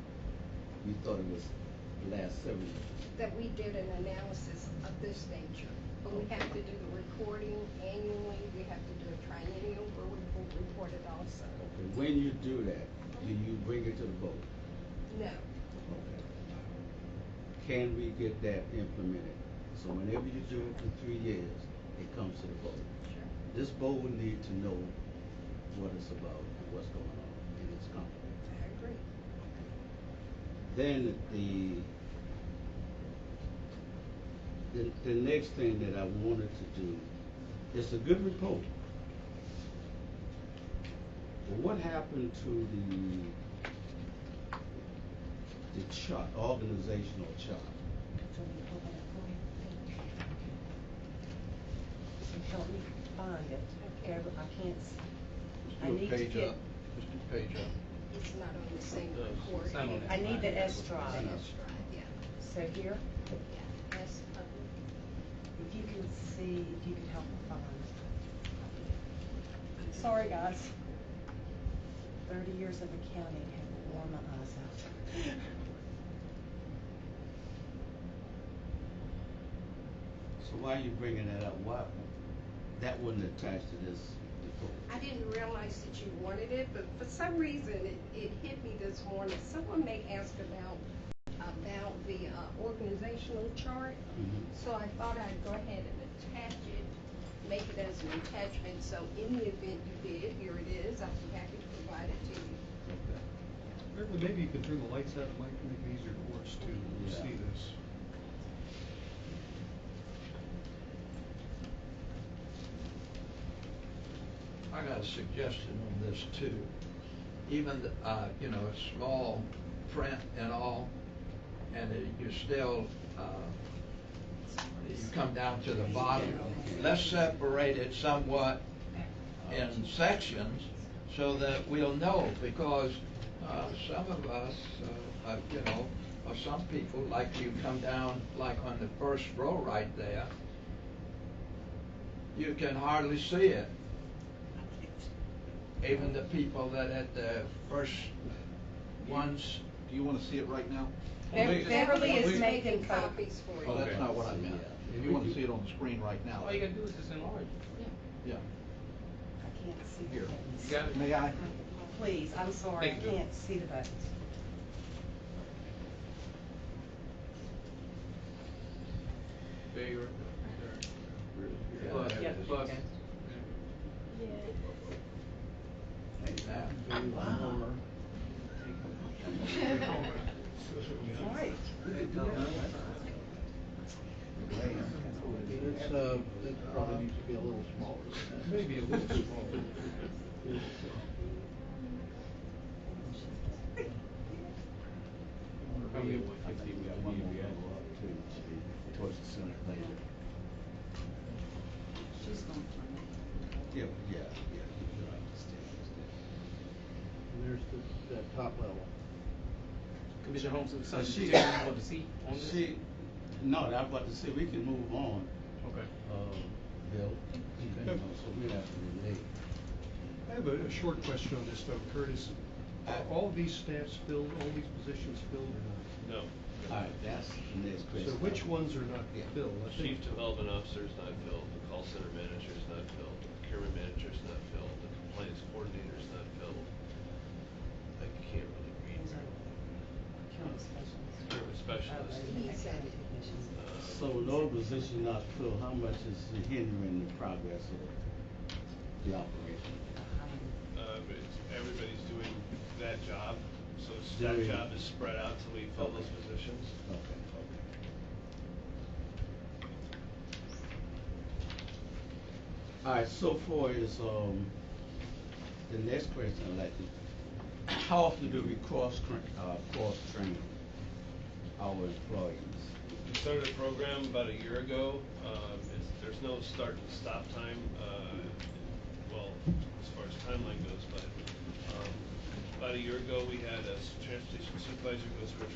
[SPEAKER 9] you thought it was the last 7 years.
[SPEAKER 5] That we did an analysis of this nature. But we have to do the reporting annually. We have to do a triennial where we will report it also.
[SPEAKER 9] Okay, when you do that, do you bring it to the vote?
[SPEAKER 5] No.
[SPEAKER 9] Okay. Can we get that implemented? So whenever you do it for 3 years, it comes to the vote.
[SPEAKER 5] Sure.
[SPEAKER 9] This board will need to know what it's about and what's going on in this company.
[SPEAKER 5] I agree.
[SPEAKER 9] Then the next thing that I wanted to do, it's a good report. But what happened to the chart, organizational chart?
[SPEAKER 4] Help me find it.
[SPEAKER 5] Okay.
[SPEAKER 4] I can't,
[SPEAKER 7] Just
[SPEAKER 4] I
[SPEAKER 7] do a
[SPEAKER 4] need to
[SPEAKER 7] page
[SPEAKER 4] get,
[SPEAKER 7] up. Just do page up.
[SPEAKER 5] It's not on the same
[SPEAKER 8] No,
[SPEAKER 5] report.
[SPEAKER 8] it's not on
[SPEAKER 4] I need the S drive.
[SPEAKER 5] The S drive, yeah.
[SPEAKER 4] So here,
[SPEAKER 5] Yeah. S,
[SPEAKER 4] if you can see, if you can help me find. Sorry, guys. 30 years of accounting have worn my eyes out.
[SPEAKER 9] So why are you bringing that up? Why, that wasn't attached to this report?
[SPEAKER 5] I didn't realize that you wanted it, but for some reason it hit me this morning. Someone may ask about the organizational chart, so I thought I'd go ahead and attach it, make it as an attachment. So in the event you did, here it is. I'd be happy to provide it to you.
[SPEAKER 9] Okay.
[SPEAKER 3] Beverly, maybe you could turn the lights out, it might make it easier for us to
[SPEAKER 9] Yeah.
[SPEAKER 3] see this.
[SPEAKER 1] I got a suggestion on this too. Even, small print and all, and you still, you come down to the bottom. Let's separate it somewhat in sections so that we'll know, because some of us, or some people, like you come down, like on the first row right there, you can hardly see it. Even the people that at the first ones.
[SPEAKER 7] Do you want to see it right now?
[SPEAKER 4] Beverly is making
[SPEAKER 5] copies for you.
[SPEAKER 7] Oh, that's not what I meant. If you want to see it on the screen right now.
[SPEAKER 6] All you gotta do is just enlarge it.
[SPEAKER 7] Yeah.
[SPEAKER 4] I can't see the
[SPEAKER 7] Here.
[SPEAKER 4] buttons.
[SPEAKER 6] You got it?
[SPEAKER 7] May I?
[SPEAKER 4] Please, I'm sorry, I
[SPEAKER 6] Thank you.
[SPEAKER 4] can't see the buttons.
[SPEAKER 6] There you
[SPEAKER 1] Yeah,
[SPEAKER 6] Plus,
[SPEAKER 1] there it is.
[SPEAKER 6] plus.
[SPEAKER 1] Wow.
[SPEAKER 4] Right.
[SPEAKER 7] It probably needs to be a little smaller than that.
[SPEAKER 3] Maybe a little smaller.
[SPEAKER 9] Probably 150, we got one more go up too, towards the center later.
[SPEAKER 13] She's going for me.
[SPEAKER 9] Yeah, you understand.
[SPEAKER 7] And there's that top level.
[SPEAKER 14] Commissioner Holmes,
[SPEAKER 9] So
[SPEAKER 14] something
[SPEAKER 9] she-
[SPEAKER 14] you want to see on this?
[SPEAKER 9] No, I was about to say, we can move on,
[SPEAKER 14] Okay.
[SPEAKER 9] Bill. You know, so we have to relate.
[SPEAKER 3] I have a short question on this though, Curtis. Are all these staffs filled, all these positions filled or not?
[SPEAKER 8] No.
[SPEAKER 9] All right, that's the next question.
[SPEAKER 3] So which ones are not
[SPEAKER 9] Yeah.
[SPEAKER 3] filled? I think-
[SPEAKER 8] Chief Development Officer is not filled, the call center manager is not filled, the procurement manager is not filled, the compliance coordinator is not filled. I can't really read.
[SPEAKER 13] Procurement specialist.
[SPEAKER 8] Procurement specialist.
[SPEAKER 5] He said it.
[SPEAKER 9] So no position not filled, how much is hindering the progress of the operation?
[SPEAKER 8] Everybody's doing that job, so
[SPEAKER 9] Doing-
[SPEAKER 8] that job is spread out till we fill those positions.
[SPEAKER 9] Okay. All right, so far is, the next question I'd like to, how often do we cross-train our employees?
[SPEAKER 8] We started a program about a year ago. There's no start and stop time, well, as far as timeline goes, but about a year ago, we had a transportation supervisor go through a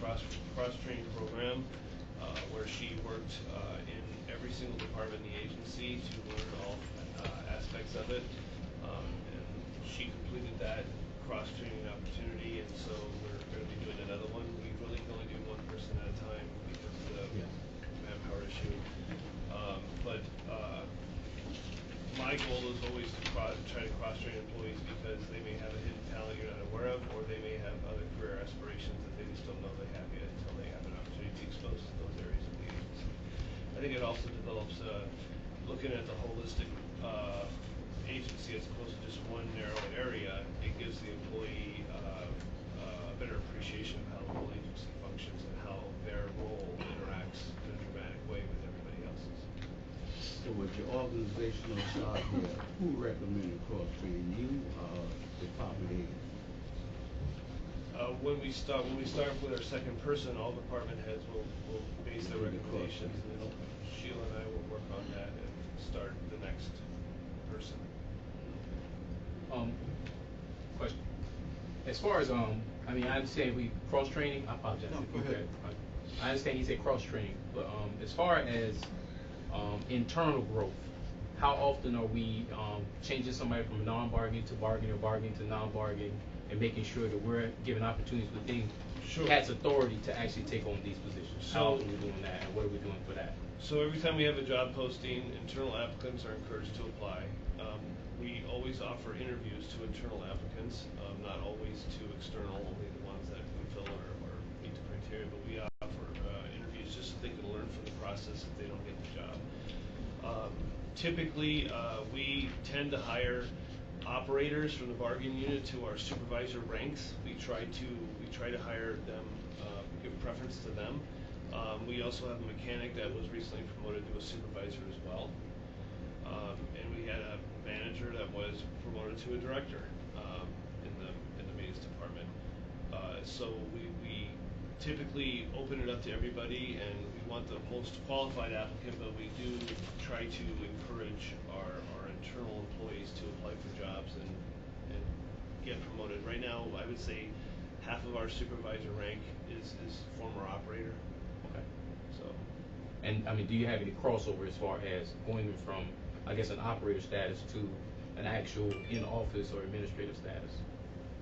[SPEAKER 8] cross-training program where she worked in every single department in the agency to learn all aspects of it. And she completed that cross-training opportunity, and so we're going to be doing another one. We really can only do one person at a time because of the manpower issue. My goal is always to try to cross-train employees because they may have a hidden talent you're not aware of, or they may have other career aspirations that they just don't know they have yet until they have an opportunity to be exposed to those areas of the agency. I think it also develops, looking at the holistic agency as opposed to just one narrow area. It gives the employee a better appreciation of how the whole agency functions and how their role interacts in a dramatic way with everybody else's.
[SPEAKER 9] So with your organizational chart here, who recommended cross-training, you or department head?
[SPEAKER 8] When we start with our second person, all department heads will base their
[SPEAKER 9] Do the
[SPEAKER 8] recommendations, and then
[SPEAKER 9] cross-training.
[SPEAKER 8] Sheila and I will work on that and start the next person.
[SPEAKER 14] Question. As far as, I mean, I understand we cross-training, I apologize.
[SPEAKER 7] No,
[SPEAKER 14] if
[SPEAKER 7] go
[SPEAKER 14] you
[SPEAKER 7] ahead.
[SPEAKER 14] could. I understand you said cross-training, but, as far as, internal growth, how often are we, changing somebody from non-bargaining to bargaining or bargaining to non-bargaining and making sure that we're giving opportunities within
[SPEAKER 8] Sure.
[SPEAKER 14] CAT's authority to actually take on these positions? How
[SPEAKER 8] So-
[SPEAKER 14] often are we doing that, and what are we doing for that?
[SPEAKER 8] So every time we have a job posting, internal applicants are encouraged to apply. We always offer interviews to internal applicants, not always to external, only the ones that we feel or meet the criteria, but we offer interviews just so they can learn from the process if they don't get the job. Typically, we tend to hire operators from the bargaining unit to our supervisor ranks. We try to hire them, give preference to them. We also have a mechanic that was recently promoted to a supervisor as well. And we had a manager that was promoted to a director in the maintenance department. So we typically open it up to everybody, and we want the most qualified applicant, but we do try to encourage our internal employees to apply for jobs and get promoted. Right now, I would say half of our supervisor rank is former operator.
[SPEAKER 14] Okay.
[SPEAKER 8] So.
[SPEAKER 14] And, I mean, do you have any crossover as far as going from, I guess, an operator status to an actual in-office or administrative status?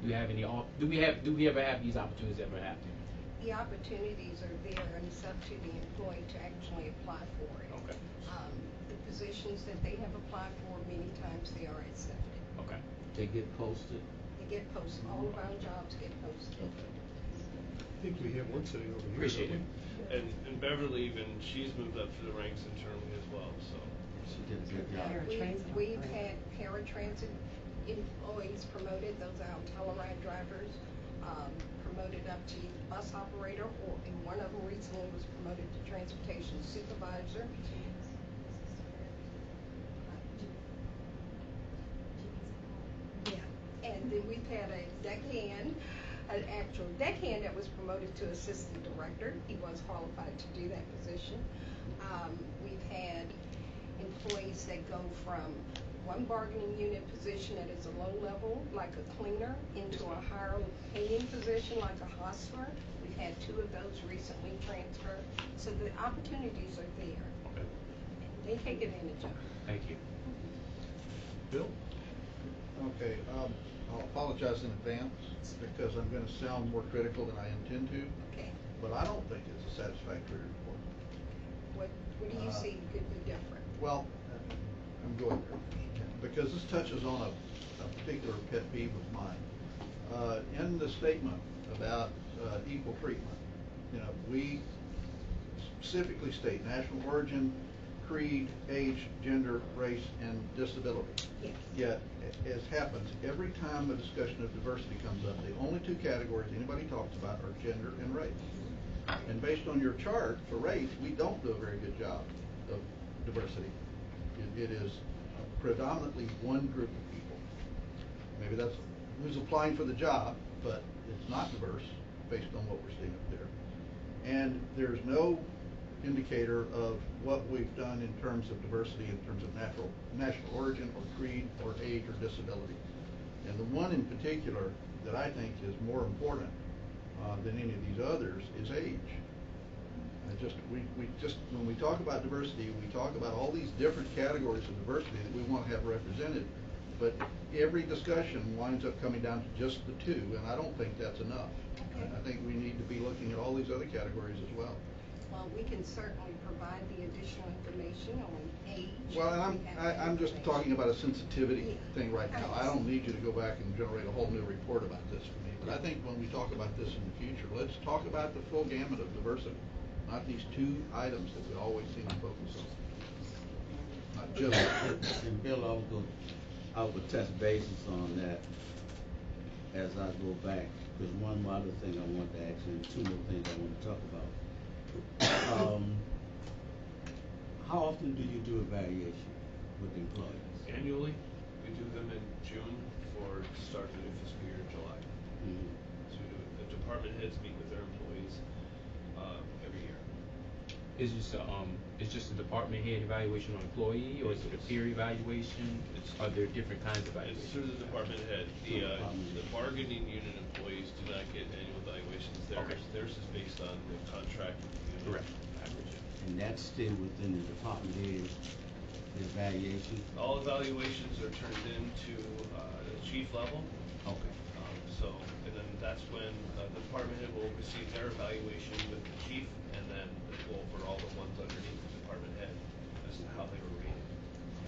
[SPEAKER 14] Do you have any, do we ever have these opportunities ever happen?
[SPEAKER 5] The opportunities are there, and it's up to the employee to actually apply for it.
[SPEAKER 14] Okay.
[SPEAKER 5] The positions that they have applied for, many times they are accepted.
[SPEAKER 14] Okay.
[SPEAKER 9] They get posted?
[SPEAKER 5] They get posted, all of our jobs get posted.
[SPEAKER 9] Okay.
[SPEAKER 3] I think we have one sitting over here.
[SPEAKER 14] Appreciate
[SPEAKER 3] don't
[SPEAKER 14] it.
[SPEAKER 3] we?
[SPEAKER 8] And Beverly, even she's moved up through the ranks internally as well. So.
[SPEAKER 9] She did a good job.
[SPEAKER 5] We've had paratransit employees promoted, those are our Telluride drivers, promoted up to bus operator, and one of them recently was promoted to transportation supervisor. Yeah, and then we've had a deckhand, an actual deckhand that was promoted to assistant director. He was qualified to do that position. We've had employees that go from one bargaining unit position that is a low level, like a cleaner, into a higher paying position, like a hostler. We've had 2 of those recently transfer. So the opportunities are there.
[SPEAKER 11] Okay.
[SPEAKER 5] They take advantage of it.
[SPEAKER 14] Thank you.
[SPEAKER 7] Bill? Okay, I'll apologize in advance because I'm going to sound more critical than I intend to.
[SPEAKER 5] Okay.
[SPEAKER 7] But I don't think it's a satisfactory report.
[SPEAKER 5] What do you see could be different?
[SPEAKER 7] Well, I'm going there because this touches on a particular pet peeve of mine. In the statement about equal treatment, we specifically state national origin, creed, age, gender, race, and disability.
[SPEAKER 5] Yes.
[SPEAKER 7] Yet, as happens, every time a discussion of diversity comes up, the only 2 categories anybody talks about are gender and race. And based on your chart for race, we don't do a very good job of diversity. It is predominantly one group of people. Maybe that's who's applying for the job, but it's not diverse based on what we're seeing up there. And there's no indicator of what we've done in terms of diversity, in terms of national origin or creed or age or disability. And the one in particular that I think is more important than any of these others is age. We just when we talk about diversity, we talk about all these different categories of diversity that we want to have represented, but every discussion winds up coming down to just the 2, and I don't think that's enough.
[SPEAKER 5] Okay.
[SPEAKER 7] I think we need to be looking at all these other categories as well.
[SPEAKER 5] Well, we can certainly provide the additional information on age.
[SPEAKER 7] Well, I'm just talking about a sensitivity thing right now. I don't need you to go back and generate a whole new report about this for me. But I think when we talk about this in the future, let's talk about the full gamut of diversity, not these 2 items that we always seem to focus on. Not just.
[SPEAKER 9] And Bill, I would touch bases on that as I go back, because one other thing I want to ask you, and 2 more things I want to talk about. How often do you do evaluation with employees?
[SPEAKER 8] Annually, we do them in June for start the new fiscal year in July.
[SPEAKER 9] Mm-hmm.
[SPEAKER 8] So we do it. The department heads meet with their employees every year.
[SPEAKER 14] Is just a department head evaluation on employee, or is it a peer evaluation? Are there different kinds of evaluations?
[SPEAKER 8] It's through the department head. The bargaining unit employees do not get annual evaluations. Theirs is based on the contract with the unit.
[SPEAKER 14] Correct.
[SPEAKER 8] Average.
[SPEAKER 9] And that's still within the department head evaluation?
[SPEAKER 8] All evaluations are turned into the chief level.
[SPEAKER 9] Okay.
[SPEAKER 8] And then that's when the department head will receive their evaluation with the chief, and then go over all the ones underneath the department head as to how they were rated,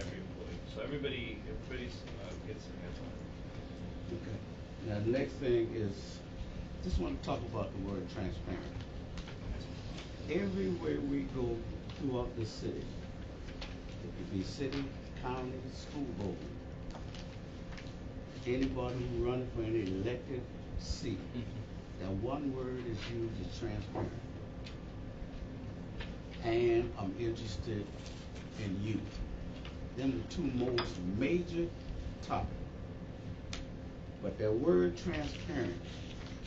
[SPEAKER 8] every employee. So everybody's gets their hands on it.
[SPEAKER 9] Okay. Now the next thing is, just want to talk about the word transparent. Everywhere we go throughout the city, it could be city, county, school board, anybody who running for any elected seat, that one word is used as transparent. And I'm interested in youth. Them are the 2 most major topics. But that word transparent,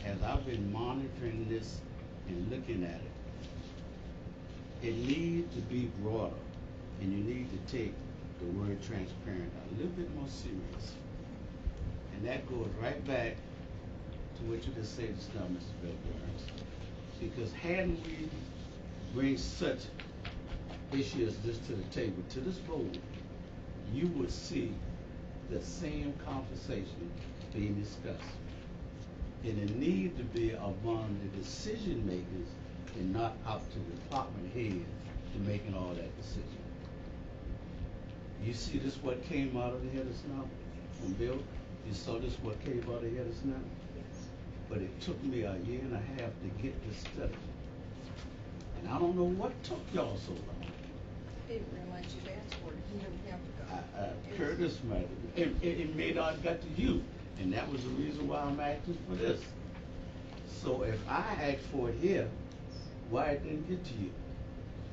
[SPEAKER 9] as I've been monitoring this and looking at it needs to be broader, and you need to take the word transparent a little bit more serious. And that goes right back to what you just said just now, Mr. Bill Burns. Because hadn't we bring such issues as this to the table, to this board, you would see the same conversation being discussed. And it needs to be among the decision makers and not up to the department head to making all that decision. You see this what came out of the head of SNAP from Bill? You saw this what came out of the head of SNAP?
[SPEAKER 5] Yes.
[SPEAKER 9] But it took me a year and a half to get this study. And I don't know what took y'all so long.
[SPEAKER 5] I didn't realize much you've asked for, he don't have to go.
[SPEAKER 9] Curtis might, it may not got to you, and that was the reason why I'm asking for this. So if I asked for it here, why it didn't get to you?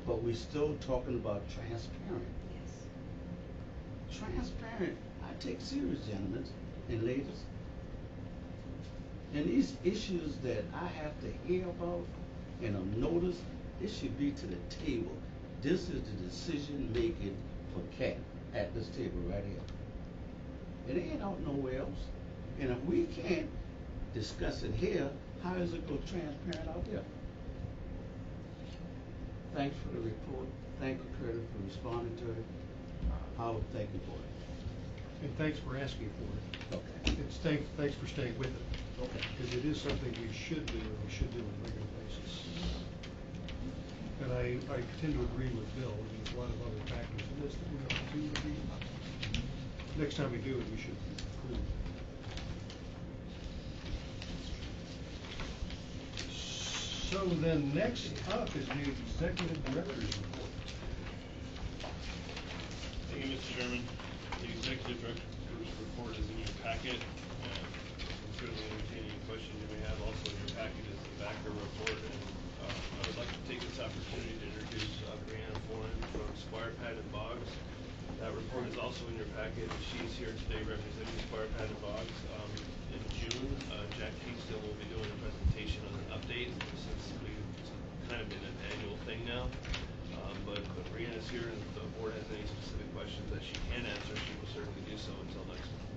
[SPEAKER 9] But we're still talking about transparent.
[SPEAKER 4] Yes.
[SPEAKER 9] Transparent, I take serious, gentlemen and ladies. And these issues that I have to hear about and I'm noticed, it should be to the table. This is the decision making for CAT at this table right here. It ain't out nowhere else. And if we can't discuss it here, how is it go transparent out there? Thanks for the report. Thank you, Curtis, for responding to it. Howard, thank you for it.
[SPEAKER 3] And thanks for asking for it.
[SPEAKER 9] Okay.
[SPEAKER 3] Thanks for staying with it.
[SPEAKER 9] Okay.
[SPEAKER 3] Because it is something we should do, and we should do on a regular basis. And I tend to agree with Bill. I mean, there's a lot of other factors in this that we ought to review. Next time we do it, we should include. So then next up is the Executive Director's Report.
[SPEAKER 8] Thank you, Mr. Chairman. The Executive Director's Report is in your packet. I'm certainly entertain any questions you may have. Also in your packet is the backer report. And I would like to take this opportunity to introduce Brianna Foran from Squire Pad and Boggs. That report is also in your packet. She's here today representing Squire Pad and Boggs. In June, Jack Kingston will be doing a presentation on an update since it's kind of been an annual thing now. But Brianna's here, and if the board has any specific questions that she can answer, she will certainly do so until next month.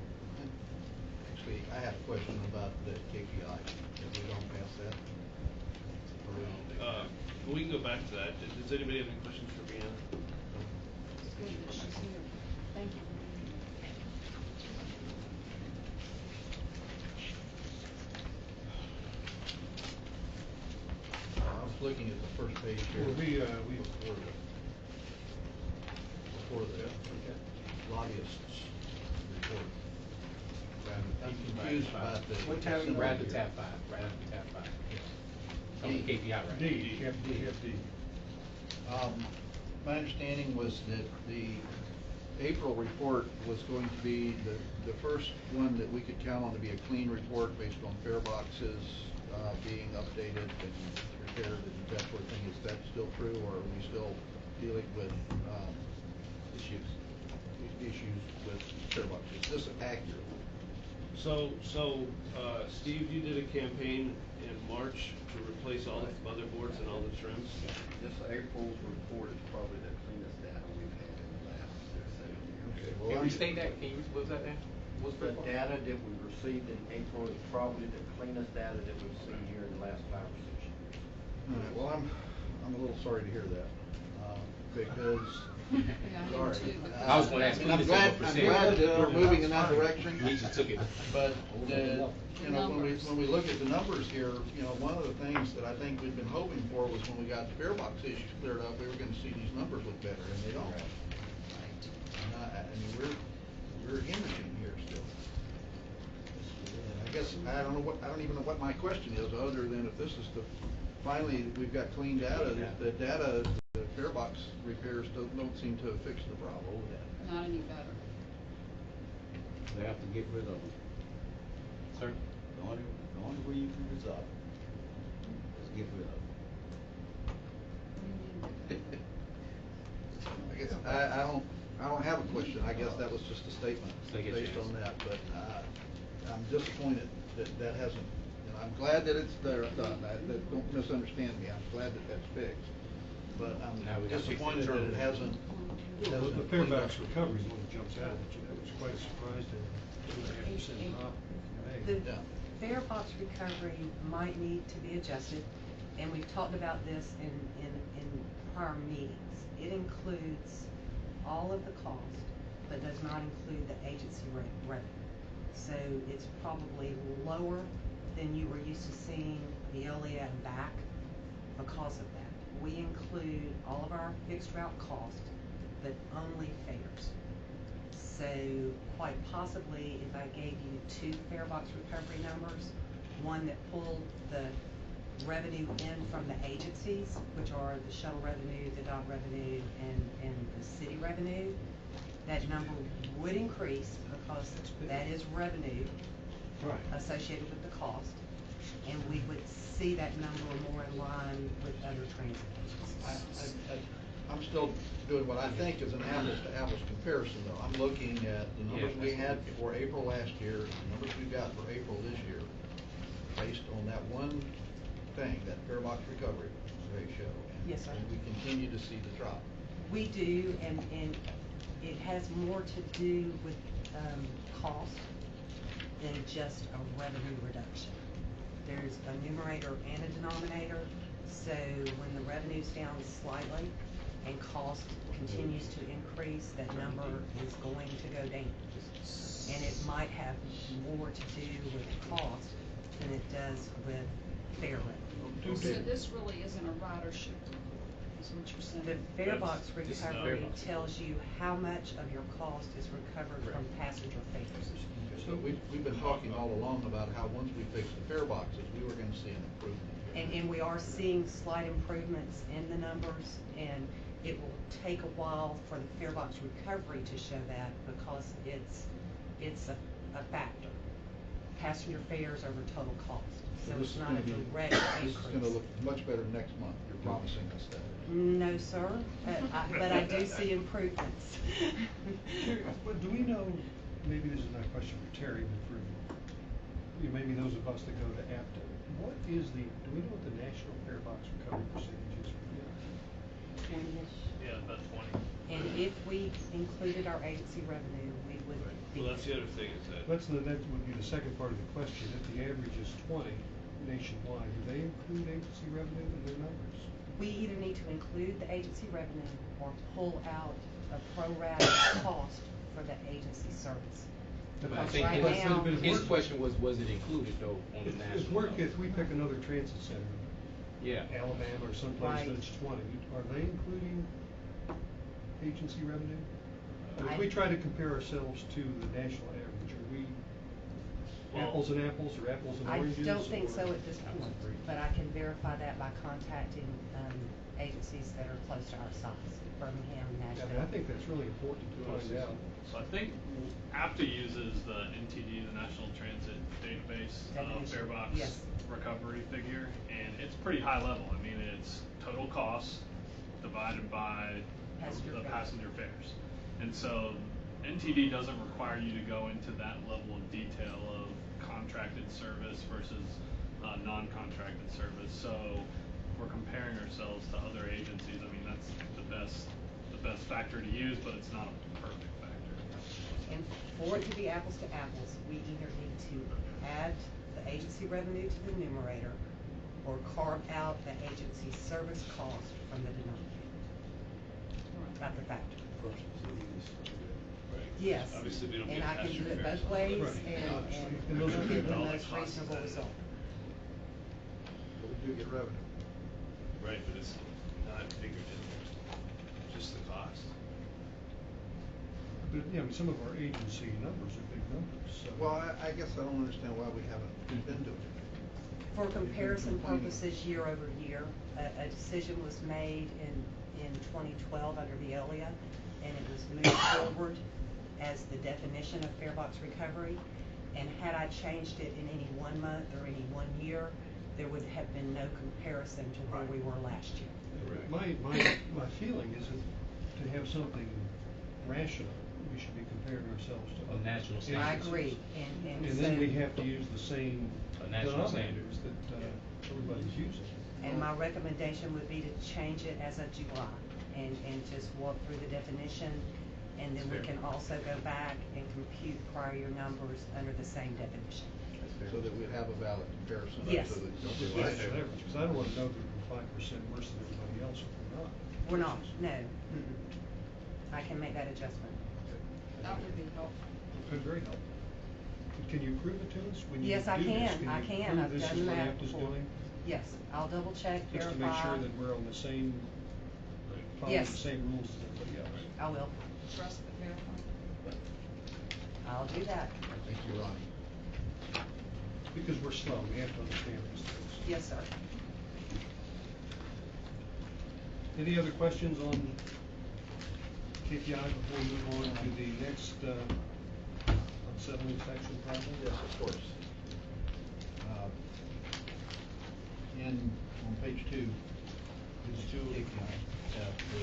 [SPEAKER 7] Actually, I have a question about the KPI. If we don't pass that?
[SPEAKER 8] We can go back to that. Does anybody have any questions for Brianna?
[SPEAKER 2] It's good that she's here. Thank you.
[SPEAKER 7] I was looking at the first page here.
[SPEAKER 3] Well,
[SPEAKER 7] before the lobbyists report. I'm confused about the.
[SPEAKER 14] What tab you right after tab 5, right after tab 5. On the KPI, right?
[SPEAKER 3] D, FD.
[SPEAKER 7] My understanding was that the April report was going to be the first one that we could count on to be a clean report based on fare boxes being updated and repaired and that sort of thing. Is that still true, or are we still dealing with issues with fare boxes? Is this accurate?
[SPEAKER 8] So, Steve, you did a campaign in March to replace all the motherboards and all the trims.
[SPEAKER 15] This April's report is probably the cleanest data we've had in the last 6, 7 years.
[SPEAKER 7] Okay,
[SPEAKER 14] Can you restate that? Can you, what was that there?
[SPEAKER 15] The data that we received in April is probably the cleanest data that we've seen here in the last 5 or 6 years.
[SPEAKER 7] All right, well, I'm a little sorry to hear that, because.
[SPEAKER 2] Yeah,
[SPEAKER 14] I was going to ask.
[SPEAKER 7] I'm glad that we're moving in that direction.
[SPEAKER 14] We just took it.
[SPEAKER 7] But when we look at the numbers here, one of the things that I think we've been hoping for was when we got the fare box issues cleared up, we were going to see these numbers look better, and they don't. I mean, we're hemorrhaging here still. And I guess I don't even know what my question is, other than if this is finally we've got clean data. The data, the fare box repairs don't seem to have fixed the problem.
[SPEAKER 2] Not any better.
[SPEAKER 9] We have to get rid of them.
[SPEAKER 14] Sir?
[SPEAKER 9] The only way you can resolve it is get rid of them.
[SPEAKER 7] I guess I don't have a question. I guess that was just a statement based on that. But I'm disappointed that hasn't. I'm glad that it's there. Don't misunderstand me. I'm glad that that's fixed. But I'm disappointed that it hasn't.
[SPEAKER 3] Well, the fare box recovery is one that jumps out at you. That was quite a surprise to 2.5% drop in May.
[SPEAKER 4] The fare box recovery might need to be adjusted, and we've talked about this in prior meetings. It includes all of the cost, but does not include the agency revenue. So it's probably lower than you were used to seeing Veolia and back because of that. We include all of our fixed route costs, but only fares. So quite possibly, if I gave you 2 fare box recovery numbers, one that pulled the revenue in from the agencies, which are the shuttle revenue, the dock revenue, and the city revenue, revenue, that number would increase because that is revenue
[SPEAKER 3] Right.
[SPEAKER 4] associated with the cost, and we would see that number more in line with other transit agencies.
[SPEAKER 7] I'm still doing what I think is an apples to apples comparison though. I'm looking at the numbers we had for April last year, and the numbers we've got for April this year, based on that one thing, that fare box recovery ratio.
[SPEAKER 4] Yes, sir.
[SPEAKER 7] And we continue to see the drop.
[SPEAKER 4] We do, and it has more to do with, cost than just a revenue reduction. There's a numerator and a denominator, so when the revenue's down slightly and cost continues to increase, that number is going to go down. And it might have more to do with cost than it does with fare revenue.
[SPEAKER 2] So this really isn't a ridership report, is what you're saying?
[SPEAKER 4] The fare box
[SPEAKER 14] This is
[SPEAKER 4] recovery
[SPEAKER 14] fare box.
[SPEAKER 4] tells you how much of your cost is recovered from passenger fares.
[SPEAKER 7] So we've been talking all along about how once we fix the fare boxes, we were gonna see an improvement.
[SPEAKER 4] And we are seeing slight improvements in the numbers, and it will take a while for the fare box recovery to show that because it's a factor. Passenger fares over total cost, so
[SPEAKER 7] this
[SPEAKER 4] it's
[SPEAKER 7] is
[SPEAKER 4] not
[SPEAKER 7] gonna
[SPEAKER 4] a
[SPEAKER 7] be-
[SPEAKER 4] direct increase.
[SPEAKER 7] This is gonna look much better next month. You're promising us that.
[SPEAKER 4] No, sir, but I do see improvements.
[SPEAKER 3] But do we know, maybe this is not a question for Terry, but for, maybe those of us that go to APTA, do we know what the national fare box recovery percentage is for the
[SPEAKER 4] 20-ish.
[SPEAKER 8] Yeah, about 20.
[SPEAKER 4] And if we included our agency revenue, we would be.
[SPEAKER 8] Well, that's the other thing is that.
[SPEAKER 3] That would be the second part of the question. If the average is 20 nationwide, do they include agency revenue in their numbers?
[SPEAKER 4] We either need to include the agency revenue or pull out a pro rata cost for the agency service.
[SPEAKER 14] But I
[SPEAKER 4] Because
[SPEAKER 14] think
[SPEAKER 4] right now,
[SPEAKER 14] his question was it included though on the national?
[SPEAKER 3] If we pick another transit center,
[SPEAKER 14] Yeah.
[SPEAKER 3] Alabama or someplace
[SPEAKER 4] Right.
[SPEAKER 3] that's 20, are they including agency revenue? If
[SPEAKER 4] I-
[SPEAKER 3] we try to compare ourselves to the national average, are we apples and apples or apples and
[SPEAKER 4] I
[SPEAKER 3] oranges?
[SPEAKER 4] don't think
[SPEAKER 3] or-
[SPEAKER 4] so at this point, but I can verify that by contacting, agencies that are close to our size, Birmingham,
[SPEAKER 3] Yeah, I
[SPEAKER 4] Nashville.
[SPEAKER 3] mean, I think that's really important to find out.
[SPEAKER 16] So I think APTA uses the NTD, the National Transit Database,
[SPEAKER 4] Definition,
[SPEAKER 16] fare box
[SPEAKER 4] yes.
[SPEAKER 16] recovery figure, and it's pretty high level. I mean, it's total costs divided by
[SPEAKER 4] Passenger
[SPEAKER 16] the
[SPEAKER 4] fares.
[SPEAKER 16] passenger fares. And so NTD doesn't require you to go into that level of detail of contracted service versus non-contracted service. So if we're comparing ourselves to other agencies, I mean, that's the best factor to use, but it's not a perfect factor.
[SPEAKER 4] And for it to be apples to apples, we either need to add the agency revenue to the numerator or carve out the agency service cost from the denominator. Not the factor. Yes,
[SPEAKER 8] Obviously, we don't
[SPEAKER 4] and
[SPEAKER 8] get
[SPEAKER 4] I can do
[SPEAKER 8] passenger
[SPEAKER 4] it
[SPEAKER 8] fares.
[SPEAKER 4] both ways
[SPEAKER 3] Right.
[SPEAKER 4] and
[SPEAKER 3] And those are
[SPEAKER 4] get the
[SPEAKER 3] all
[SPEAKER 8] the
[SPEAKER 4] most
[SPEAKER 8] costs
[SPEAKER 4] reasonable
[SPEAKER 8] added.
[SPEAKER 4] result.
[SPEAKER 7] But we do get revenue.
[SPEAKER 8] Right, but it's not figured in there, just the cost.
[SPEAKER 3] But, yeah, I mean, some of our agency numbers are big numbers, so.
[SPEAKER 7] Well, I guess I don't understand why we haven't been doing it.
[SPEAKER 4] For comparison
[SPEAKER 7] complaining.
[SPEAKER 4] purposes, year over year, a decision was made in 2012 under the ELIA, and it was moved forward as the definition of fare box recovery. And had I changed it in any 1 month or any 1 year, there would have been no comparison to where we were last year.
[SPEAKER 3] My feeling is that to have something rational, we should be comparing ourselves to
[SPEAKER 14] A
[SPEAKER 3] other
[SPEAKER 14] national
[SPEAKER 3] agencies.
[SPEAKER 14] standard.
[SPEAKER 4] I agree, and
[SPEAKER 3] And
[SPEAKER 4] so.
[SPEAKER 3] then we have to use the same
[SPEAKER 14] A national standard.
[SPEAKER 3] denominators that, everybody's using.
[SPEAKER 4] And my recommendation would be to change it as of July and just walk through the definition. And then we can also go back and compute prior year numbers under the same definition.
[SPEAKER 7] So that we have a valid comparison.
[SPEAKER 4] Yes.
[SPEAKER 7] So that you don't
[SPEAKER 3] Just
[SPEAKER 7] rely
[SPEAKER 3] national
[SPEAKER 7] on-
[SPEAKER 3] average, because I don't want to know that we're 5% worse than everybody else if we're not.
[SPEAKER 4] We're not, no. I can make that adjustment.
[SPEAKER 2] That would be helpful.
[SPEAKER 3] Okay, very helpful. Can you prove it to us when you do this?
[SPEAKER 4] Yes, I can, I
[SPEAKER 3] you
[SPEAKER 4] can,
[SPEAKER 3] prove
[SPEAKER 4] I've
[SPEAKER 3] this is
[SPEAKER 4] done
[SPEAKER 3] what
[SPEAKER 4] that
[SPEAKER 3] APTA's
[SPEAKER 4] before.
[SPEAKER 3] doing?
[SPEAKER 4] Yes, I'll double check, verify.
[SPEAKER 3] Just to make sure that we're on the same, following
[SPEAKER 4] Yes.
[SPEAKER 3] the same rules as everybody else.
[SPEAKER 4] I will.
[SPEAKER 2] Trust but verify.
[SPEAKER 4] I'll do that.
[SPEAKER 7] Thank you, Ronnie.
[SPEAKER 3] Because we're slow, we have to understand these things.
[SPEAKER 4] Yes, sir.
[SPEAKER 3] Any other questions on KPI before we move on to the next unsettling section project?
[SPEAKER 7] Yes, of course. On page 2, is 2 KPI, the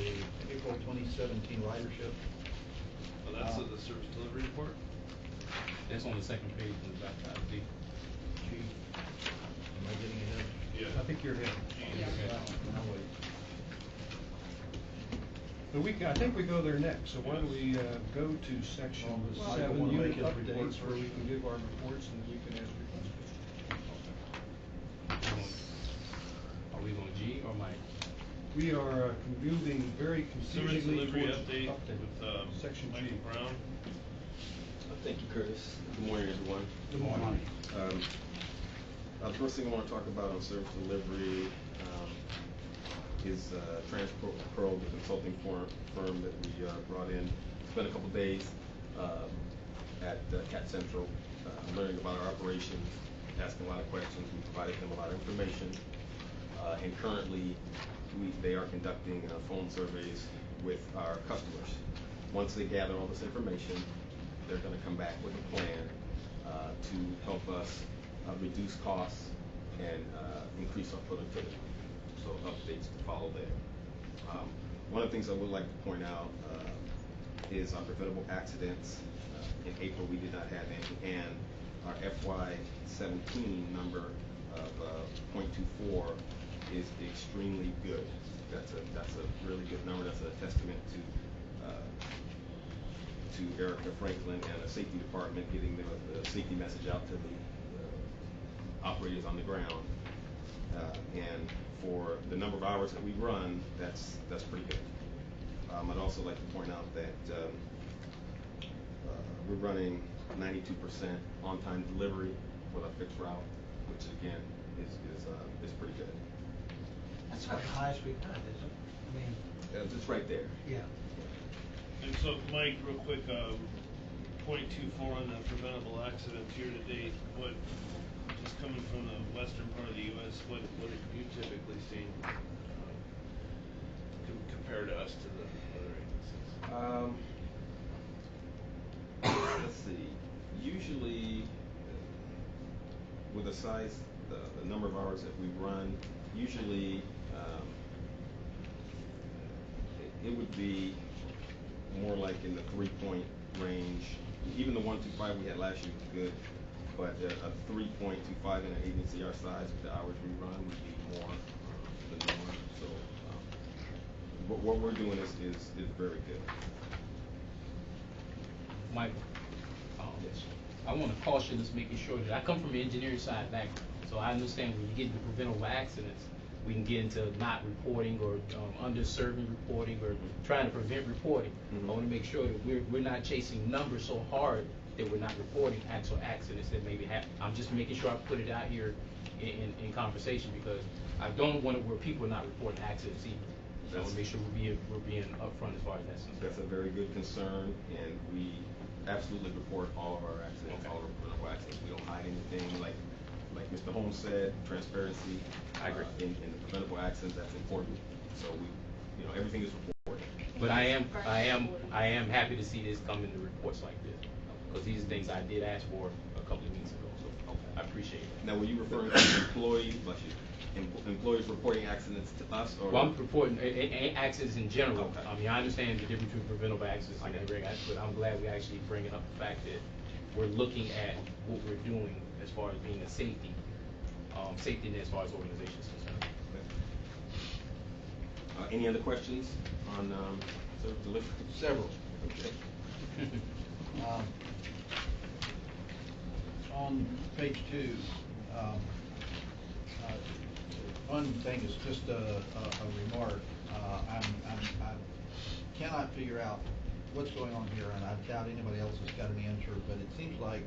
[SPEAKER 7] April 2017 ridership.
[SPEAKER 8] Oh, that's the service delivery report?
[SPEAKER 14] That's on the second page in the back, D.
[SPEAKER 7] Chief, am I getting ahead?
[SPEAKER 8] Yeah.
[SPEAKER 3] I think you're ahead.
[SPEAKER 2] Yeah.
[SPEAKER 7] I'll wait.
[SPEAKER 3] But I think we go there next, so why don't we go to section
[SPEAKER 7] Well,
[SPEAKER 3] 7,
[SPEAKER 7] Michael wanna
[SPEAKER 3] unit
[SPEAKER 7] make his
[SPEAKER 3] updates,
[SPEAKER 7] reports
[SPEAKER 3] where we
[SPEAKER 7] first.
[SPEAKER 3] can give our reports and then you can ask your questions.
[SPEAKER 14] Are we going G or Mike?
[SPEAKER 3] We are moving very
[SPEAKER 8] Service
[SPEAKER 3] confusingly
[SPEAKER 8] delivery
[SPEAKER 3] towards
[SPEAKER 8] update
[SPEAKER 3] update.
[SPEAKER 8] with
[SPEAKER 3] Section G.
[SPEAKER 8] Michael Brown.
[SPEAKER 17] Thank you, Curtis. Good morning, everyone.
[SPEAKER 3] Good morning.
[SPEAKER 17] The first thing I want to talk about on service delivery is Transport Pro, the consulting firm that we brought in. Spent a couple days at Cat Central, learning about our operations, asking a lot of questions. We provided them a lot of information, and currently they are conducting phone surveys with our customers. Once they gather all this information, they're going to come back with a plan to help us reduce costs and increase our productivity. So updates to follow there. One of the things I would like to point out is our preventable accidents. In April we did not have any, and our FY17 number of 0.24 is extremely good. That's a really good number. That's a testament to Erica Franklin and the safety department getting the safety message out to the operators on the ground. And for the number of hours that we run, that's pretty good. I'd also like to point out that we're running 92% on-time delivery with our fixed route, which again is pretty good.
[SPEAKER 10] That's about the highest we've done, isn't it? I mean,
[SPEAKER 17] It's right there.
[SPEAKER 10] yeah.
[SPEAKER 8] And so, Mike, real quick, 0.24 on the preventable accidents year to date. What, just coming from the western part of the U.S., what have you typically seen compared to us to the other agencies?
[SPEAKER 17] Let's see. Usually, with the size, the number of hours that we run, usually it would be more like in the 3-point range. Even the 125 we had last year was good, but a 3.25 in an agency our size with the hours we run would be more the norm. So what we're doing is very good.
[SPEAKER 14] Michael,
[SPEAKER 17] Yes.
[SPEAKER 14] I want to caution us, making sure that I come from the engineering side background, so I understand when you get into preventable accidents, we can get into not reporting or underserving reporting or trying to prevent reporting.
[SPEAKER 17] Mm-hmm.
[SPEAKER 14] I want to make sure that we're not chasing numbers so hard that we're not reporting actual accidents that maybe happen. I'm just making sure I put it out here in conversation, because I don't want to where people are not reporting accidents either. So I want to make sure we're being upfront as far as that's concerned.
[SPEAKER 17] That's a very good concern, and we absolutely report all of our accidents,
[SPEAKER 14] Okay.
[SPEAKER 17] all of our preventable accidents. We don't hide anything. Like Mr. Holmes said, transparency.
[SPEAKER 14] I agree.
[SPEAKER 17] In the preventable accidents, that's important. So everything is reported.
[SPEAKER 14] But I am happy to see this come into reports like this, because these are things I did ask for a couple of weeks ago. So I appreciate that.
[SPEAKER 17] Now, were you referring to employees reporting accidents to us, or?
[SPEAKER 14] Well, I'm reporting accidents in general.
[SPEAKER 17] Okay.
[SPEAKER 14] I mean, I understand the difference between preventable accidents and direct accidents, but I'm glad we actually bringing up the fact that we're looking at what we're doing as far as being a safety net as far as organizations concerned.
[SPEAKER 17] Okay. Any other questions on service delivery?
[SPEAKER 7] Several.
[SPEAKER 17] Okay.
[SPEAKER 7] On page 2, one thing is just a remark. I cannot figure out what's going on here, and I doubt anybody else has got an answer, but it seems like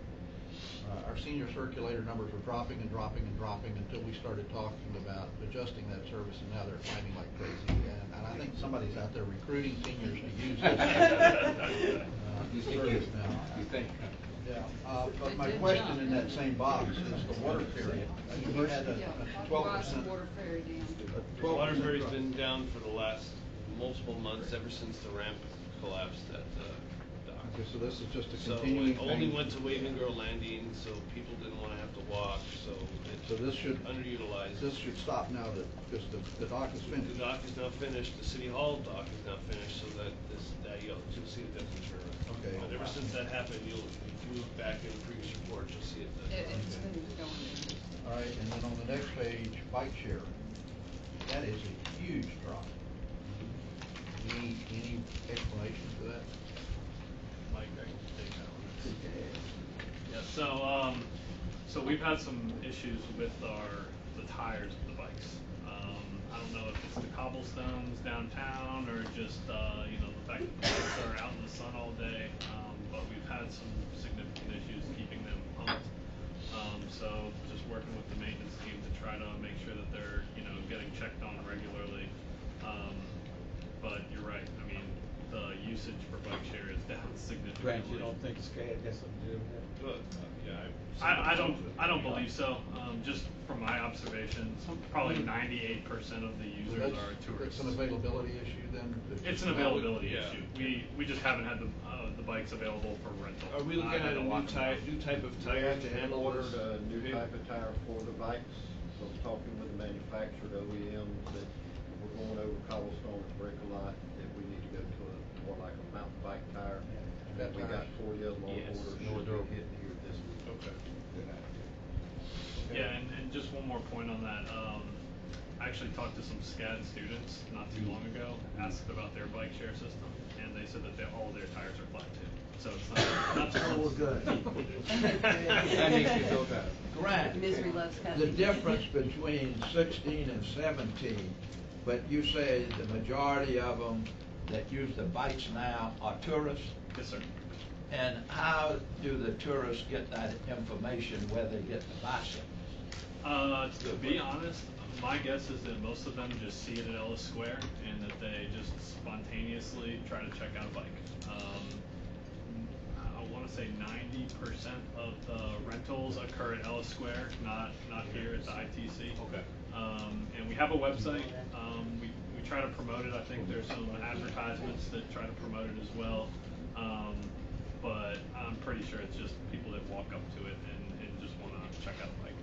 [SPEAKER 7] our senior circulator numbers were dropping and dropping and dropping until we started talking about adjusting that service, and now they're climbing like crazy. And I think somebody's out there recruiting seniors to use this service now.
[SPEAKER 14] You think?
[SPEAKER 7] Yeah, but my question in that same box is the water ferry. We had a 12%.
[SPEAKER 2] Water ferry down.
[SPEAKER 8] The water ferry's been down for the last multiple months, ever since the ramp collapsed at the dock.
[SPEAKER 7] Okay, so this is just a
[SPEAKER 8] So
[SPEAKER 7] continuing
[SPEAKER 8] it only
[SPEAKER 7] thing.
[SPEAKER 8] went to Wave and Girl Landing, so people didn't wanna have to walk, so
[SPEAKER 7] So this should,
[SPEAKER 8] underutilized.
[SPEAKER 7] this should stop now that, because the dock is finished.
[SPEAKER 8] The dock is now finished, the city hall dock is now finished, so that you'll see the difference for.
[SPEAKER 7] Okay.
[SPEAKER 8] But ever since that happened, if you look back in the previous reports, you'll see it.
[SPEAKER 2] It's been going down.
[SPEAKER 7] All right, and then on the next page, bike share. That is a huge drop. Any explanation for that?
[SPEAKER 16] Mike, I can take that one. Yeah, so we've had some issues with the tires of the bikes. I don't know if it's the cobblestones downtown or just, the fact that the bikes are out in the sun all day. But we've had some significant issues keeping them pumped. So just working with the maintenance team to try to make sure that they're, getting checked on regularly. But you're right, I mean, the usage for bike share is down significantly.
[SPEAKER 9] Grant, you don't think SCAD has something to do with that?
[SPEAKER 8] Good, yeah.
[SPEAKER 16] I don't believe so. Just from my observations, probably 98% of the users are tourists.
[SPEAKER 7] It's an availability issue then?
[SPEAKER 16] It's an availability
[SPEAKER 8] Yeah.
[SPEAKER 16] issue. We just haven't had the bikes available for rental.
[SPEAKER 8] Are we looking at a new type of
[SPEAKER 15] We
[SPEAKER 8] tire
[SPEAKER 15] have
[SPEAKER 8] to
[SPEAKER 15] to have
[SPEAKER 8] handle
[SPEAKER 15] ordered
[SPEAKER 8] this?
[SPEAKER 15] a new type of tire for the bikes, so talking with the manufacturer, the OEMs, that we're going over cobblestones, break a lot, that we need to go to a more like a mountain bike tire. That we got for you, long
[SPEAKER 8] Yes.
[SPEAKER 15] order,
[SPEAKER 7] More
[SPEAKER 15] should
[SPEAKER 7] durable.
[SPEAKER 15] be hitting here this week.
[SPEAKER 8] Okay.
[SPEAKER 16] Yeah, and just one more point on that. I actually talked to some SCAD students not too long ago, asked about their bike share system, and they said that all their tires are flat too. So it's not just
[SPEAKER 10] Oh, good.
[SPEAKER 9] That makes me feel better.
[SPEAKER 1] Grant,
[SPEAKER 4] Misery loves
[SPEAKER 1] the
[SPEAKER 4] company.
[SPEAKER 1] difference between 16 and 17, but you say the majority of them that use the bikes now are tourists?
[SPEAKER 16] Yes, sir.
[SPEAKER 1] And how do the tourists get that information where they get the bicycle?
[SPEAKER 16] To be honest, my guess is that most of them just see it at Ellis Square and that they just spontaneously try to check out a bike. I want to say 90% of the rentals occur at Ellis Square, not here at the ITC.
[SPEAKER 8] Okay.
[SPEAKER 16] And we have a website. We try to promote it. I think there's some advertisements that try to promote it as well. But I'm pretty sure it's just people that walk up to it and just want to check out a bike.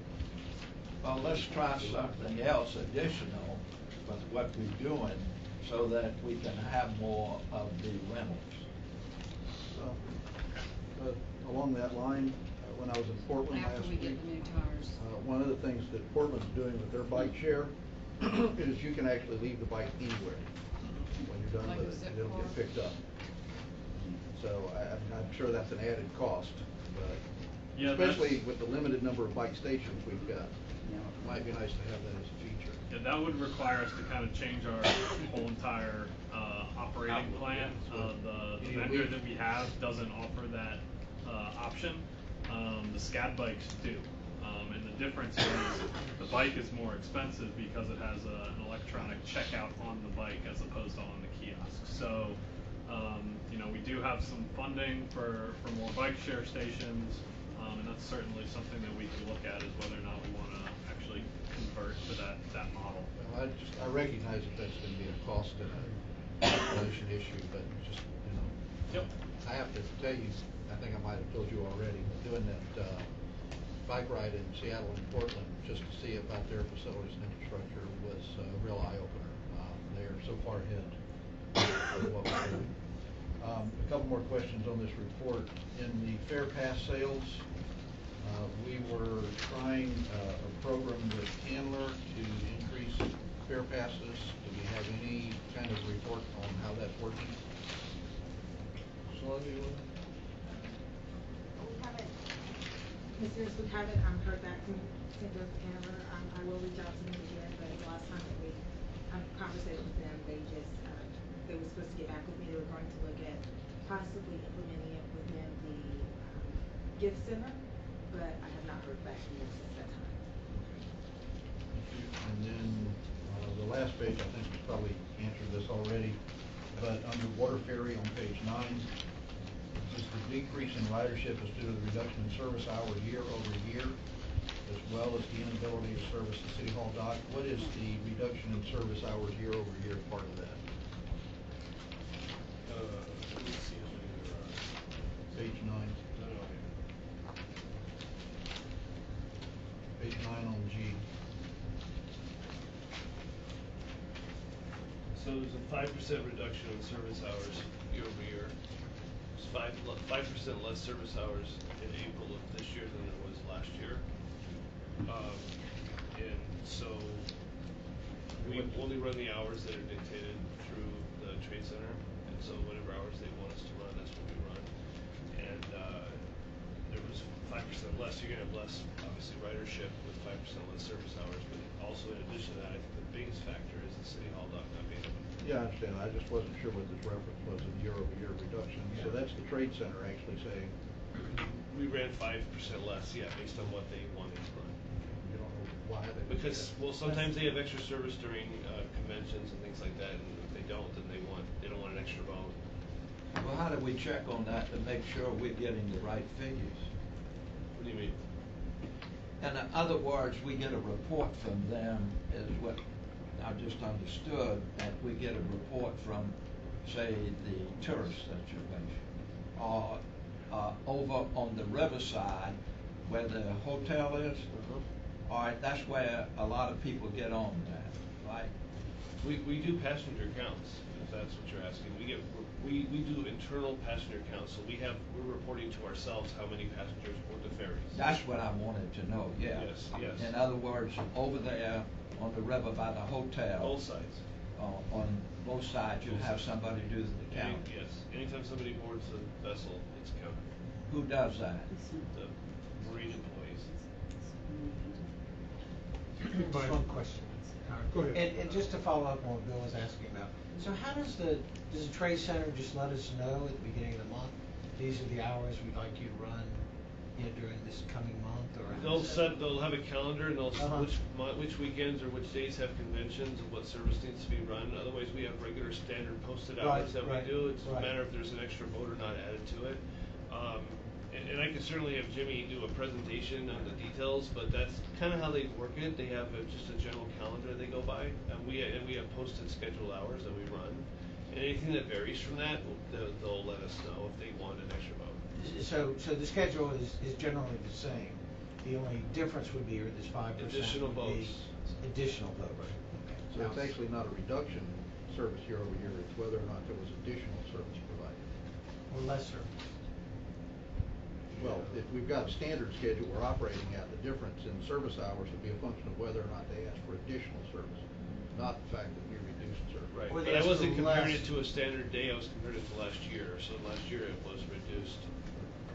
[SPEAKER 1] Well, let's try something else additional with what we're doing so that we can have more of the rentals.
[SPEAKER 7] Along that line, when I was in Portland last
[SPEAKER 2] After we
[SPEAKER 7] week,
[SPEAKER 2] get the new tires.
[SPEAKER 7] one of the things that Portland's doing with their bike share is you can actually leave the bike anywhere. When you're done
[SPEAKER 2] Like
[SPEAKER 7] with
[SPEAKER 2] a
[SPEAKER 7] it,
[SPEAKER 2] zip
[SPEAKER 7] it'll
[SPEAKER 2] car?
[SPEAKER 7] get picked up. So I'm sure that's an added cost, but
[SPEAKER 16] Yeah,
[SPEAKER 7] especially with the limited number of bike stations we've got, it might be nice to have that as a feature.
[SPEAKER 16] Yeah, that would require us to kind of change our whole entire operating plan. The vendor that we have doesn't offer that option. The SCAD bikes do. And the difference is the bike is more expensive because it has an electronic checkout on the bike as opposed to on the kiosk. So, we do have some funding for more bike share stations, and that's certainly something that we can look at is whether or not we want to actually convert to that model.
[SPEAKER 7] Well, I recognize that that's gonna be a cost and a population issue, but just,
[SPEAKER 16] Yep.
[SPEAKER 7] I have to tell you, I think I might have told you already, but doing that, bike ride in Seattle and Portland, just to see about their facilities and infrastructure was a real eye-opener. They're so far ahead of what we're doing. A couple more questions on this report. In the Fair Pass sales, we were trying a program with Candler to increase Fair Passes. Do we have any kind of report on how that's working? Sloan, you want?
[SPEAKER 18] We haven't, Mr. we haven't heard back from St. Joseph Candler. I will reach out to them again, but the last time that we conversation with them, they just, they were supposed to get back with me. They were going to look at possibly implementing it within the gift center, but I have not heard back from them since that time.
[SPEAKER 7] And then the last page, I think you probably answered this already, but under water ferry on page 9, it says the decrease in ridership is due to the reduction in service hours year over year, as well as the inability to service the City Hall dock. What is the reduction in service hours year over year part of that?
[SPEAKER 8] a 5% reduction in service hours year over year. It's 5% less service hours in April of this year than there was last year. And so we only run the hours that are dictated through the trade center, and so whatever hours they want us to run, that's what we run. And there was 5% less. You're gonna have less, obviously, ridership with 5% less service hours, but also in addition to that, I think the biggest factor is the city hall dock not being open.
[SPEAKER 7] Yeah, I understand. I just wasn't sure what this reference was of year-over-year reduction. So that's the trade center actually saying.
[SPEAKER 8] We ran 5% less, yeah, based on what they wanted to run.
[SPEAKER 7] You don't know why they.
[SPEAKER 8] Because, well, sometimes they have extra service during conventions and things like that, and if they don't, then they don't want an extra boat.
[SPEAKER 1] Well, how do we check on that to make sure we're getting the right figures?
[SPEAKER 8] What do you mean?
[SPEAKER 1] In other words, we get a report from them, is what I just understood, that we get a report from, say, the tourist situation, or over on the riverside where the hotel is. All right, that's where a lot of people get on that, right?
[SPEAKER 8] We do passenger counts, if that's what you're asking. We do internal passenger counts, so we're reporting to ourselves how many passengers board the ferries.
[SPEAKER 1] That's what I wanted to know, yeah.
[SPEAKER 8] Yes.
[SPEAKER 1] In other words, over there on the river by the hotel.
[SPEAKER 8] Both sides.
[SPEAKER 1] On both sides, you have somebody do the count.
[SPEAKER 8] Yes, anytime somebody boards a vessel, it's counted.
[SPEAKER 1] Who does that?
[SPEAKER 8] The marine employees.
[SPEAKER 10] Just one question.
[SPEAKER 3] Go ahead.
[SPEAKER 10] And just to follow up on what Bill was asking about, so how does the trade center just let us know at the beginning of the month, these are the hours we'd like you to run, during this coming month, or?
[SPEAKER 8] They'll have a calendar, and they'll which weekends or which days have conventions and what service needs to be run. Otherwise, we have regular standard posted hours that we do. It's a matter if there's an extra boat or not added to it. And I could certainly have Jimmy do a presentation on the details, but that's kind of how they work it. They have just a general calendar they go by, and we have posted scheduled hours that we run. And anything that varies from that, they'll let us know if they want an extra boat.
[SPEAKER 10] So the schedule is generally the same. The only difference would be, or this 5%
[SPEAKER 8] additional boats.
[SPEAKER 10] Additional boats. Okay.
[SPEAKER 7] So it's actually not a reduction in service year over year. It's whether or not there was additional service provided.
[SPEAKER 10] Or less service.
[SPEAKER 7] Well, if we've got a standard schedule we're operating at, the difference in service hours would be a function of whether or not they asked for additional service, not the fact that we reduced service.
[SPEAKER 8] Right, but I wasn't comparing it to a standard day, I was comparing it to last year, so last year it was reduced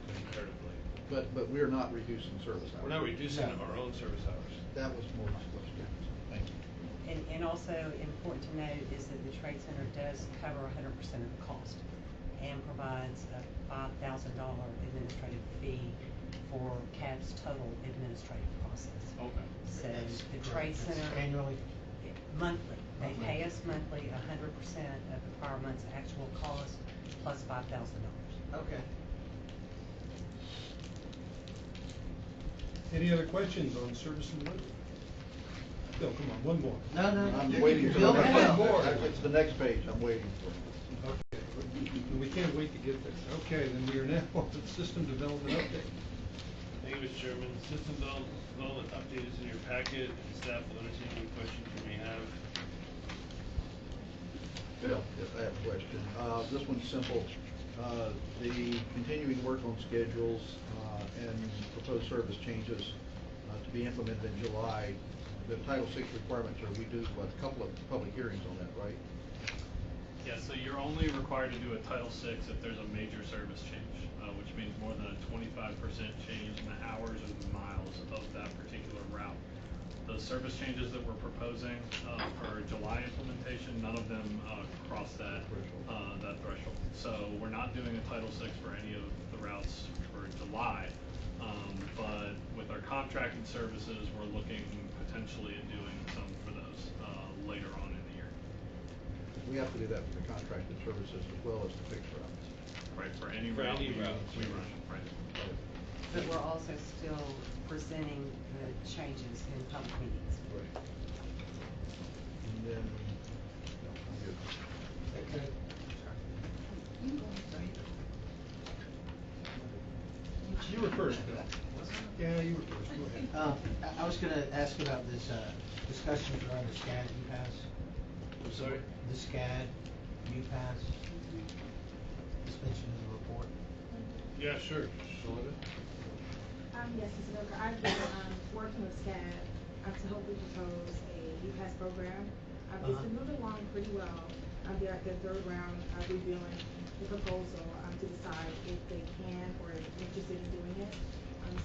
[SPEAKER 8] comparatively.
[SPEAKER 7] But we're not reducing service hours.
[SPEAKER 8] We're not reducing our own service hours.
[SPEAKER 7] That was more my question. Thank you.
[SPEAKER 4] And also important to note is that the trade center does cover 100% of the cost and provides a $5,000 administrative fee for CAB's total administrative process.
[SPEAKER 14] Okay.
[SPEAKER 4] So the trade center.
[SPEAKER 10] Annually?
[SPEAKER 4] Monthly. They pay us monthly 100% of the prior month's actual cost plus $5,000.
[SPEAKER 10] Okay.
[SPEAKER 3] Any other questions on service and delivery? Bill, come on, one more.
[SPEAKER 10] No.
[SPEAKER 7] I'm waiting for the next page. It's the next page I'm waiting for.
[SPEAKER 3] Okay, we can't wait to get there. Okay, then we are now on the system development update.
[SPEAKER 8] Thank you, Mr. Chairman. System development update is in your packet. Staff will entertain any questions you may have.
[SPEAKER 7] Bill, yes, I have a question. This one's simple. The continuing work on schedules and proposed service changes to be implemented in July. The Title VI requirements are we do a couple of public hearings on that, right?
[SPEAKER 16] Yeah, so you're only required to do a Title VI if there's a major service change, which means more than a 25% change in the hours or the miles of that particular route. The service changes that we're proposing for July implementation, none of them cross that threshold. So we're not doing a Title VI for any of the routes for July, but with our contracted services, we're looking potentially at doing some for those later on in the year.
[SPEAKER 7] We have to do that for the contracted services as well as the fixed routes.
[SPEAKER 16] Right, for any route we run, right.
[SPEAKER 4] But we're also still presenting the changes in public meetings.
[SPEAKER 7] Right. And then, no, I'm good.
[SPEAKER 10] Okay.
[SPEAKER 3] You were first, Bill. Yeah, you were first. Go ahead.
[SPEAKER 10] I was going to ask about this discussion around the SCAD pass.
[SPEAKER 8] sorry?
[SPEAKER 10] The SCAD, UPass, it's mentioned in the report.
[SPEAKER 8] Yeah, sure. Shalita?
[SPEAKER 18] Yes, Mr. Booker, I've been, working with SCAD, to hopefully propose a UPass program. It's been moving along pretty well. They're at their third round, reviewing the proposal, to decide if they can or if they're interested in doing it.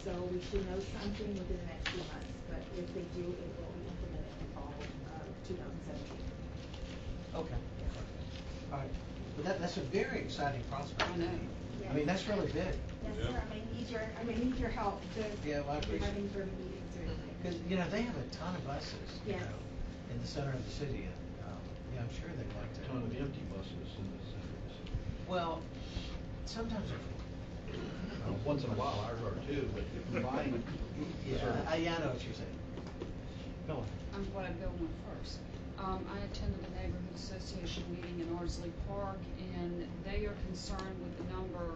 [SPEAKER 18] So we should know something within the next few months, but if they do, it will be implemented in fall of 2017.
[SPEAKER 10] Okay. All right, but that's a very exciting prospect.
[SPEAKER 2] I know.
[SPEAKER 10] I mean, that's really big.
[SPEAKER 18] Yes, sir, I may need your help to,
[SPEAKER 10] Yeah, well, I
[SPEAKER 18] if you're
[SPEAKER 10] appreciate
[SPEAKER 18] having
[SPEAKER 10] it.
[SPEAKER 18] further meetings or anything.
[SPEAKER 10] Because, you know, they have a ton of buses, you
[SPEAKER 18] Yes.
[SPEAKER 10] know, in the center of the city, and, yeah, I'm sure they'd like to.
[SPEAKER 7] A ton of empty buses in the center of the city.
[SPEAKER 10] Well, sometimes they're.
[SPEAKER 7] Once in a while, ours are too, but if you're buying.
[SPEAKER 10] Yeah, I know what you're saying. Go on.
[SPEAKER 2] I'm glad Bill went first. I attended the neighborhood association meeting in Ardsley Park, and they are concerned with the number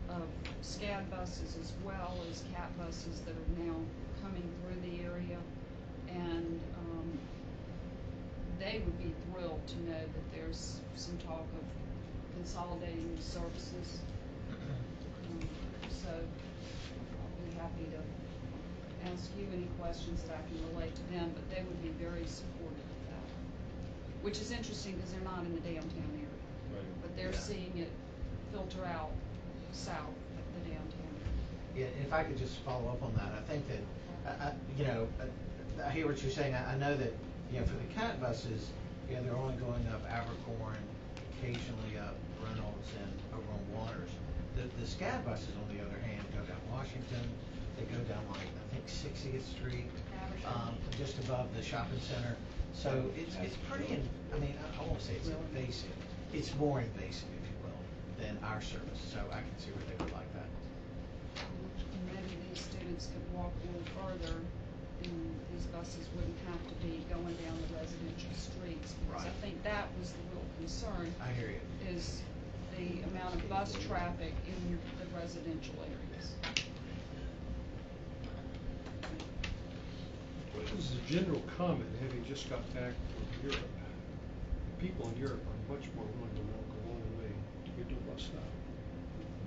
[SPEAKER 2] of SCAD buses as well as CAT buses that are now coming through the area. And they would be thrilled to know that there's some talk of consolidating the services. So I'll be happy to ask you any questions that I can relate to them, but they would be very supportive of that. Which is interesting because they're not in the downtown area.
[SPEAKER 8] Right.
[SPEAKER 2] But they're seeing it filter out south of the downtown area.
[SPEAKER 10] Yeah, if I could just follow up on that, I think that, you know, I hear what you're saying. I know that, you know, for the CAT buses, you know, they're only going up Abercorn, occasionally up Reynolds and over on Waters. The SCAD buses, on the other hand, go down Washington. They go down, like, I think 60th Street, just above the shopping center. So it's pretty, I mean, I won't say it's invasive. It's more invasive, if you will, than our service. So I can see where they would like that.
[SPEAKER 2] And maybe these students could walk a little further, and these buses wouldn't have to be going down the residential streets. Because I think that was the real concern.
[SPEAKER 10] I hear you.
[SPEAKER 2] Is the amount of bus traffic in the residential areas.
[SPEAKER 3] This is a general comment, having just got back from Europe. People in Europe are much more willing to walk a long way to get to a bus stop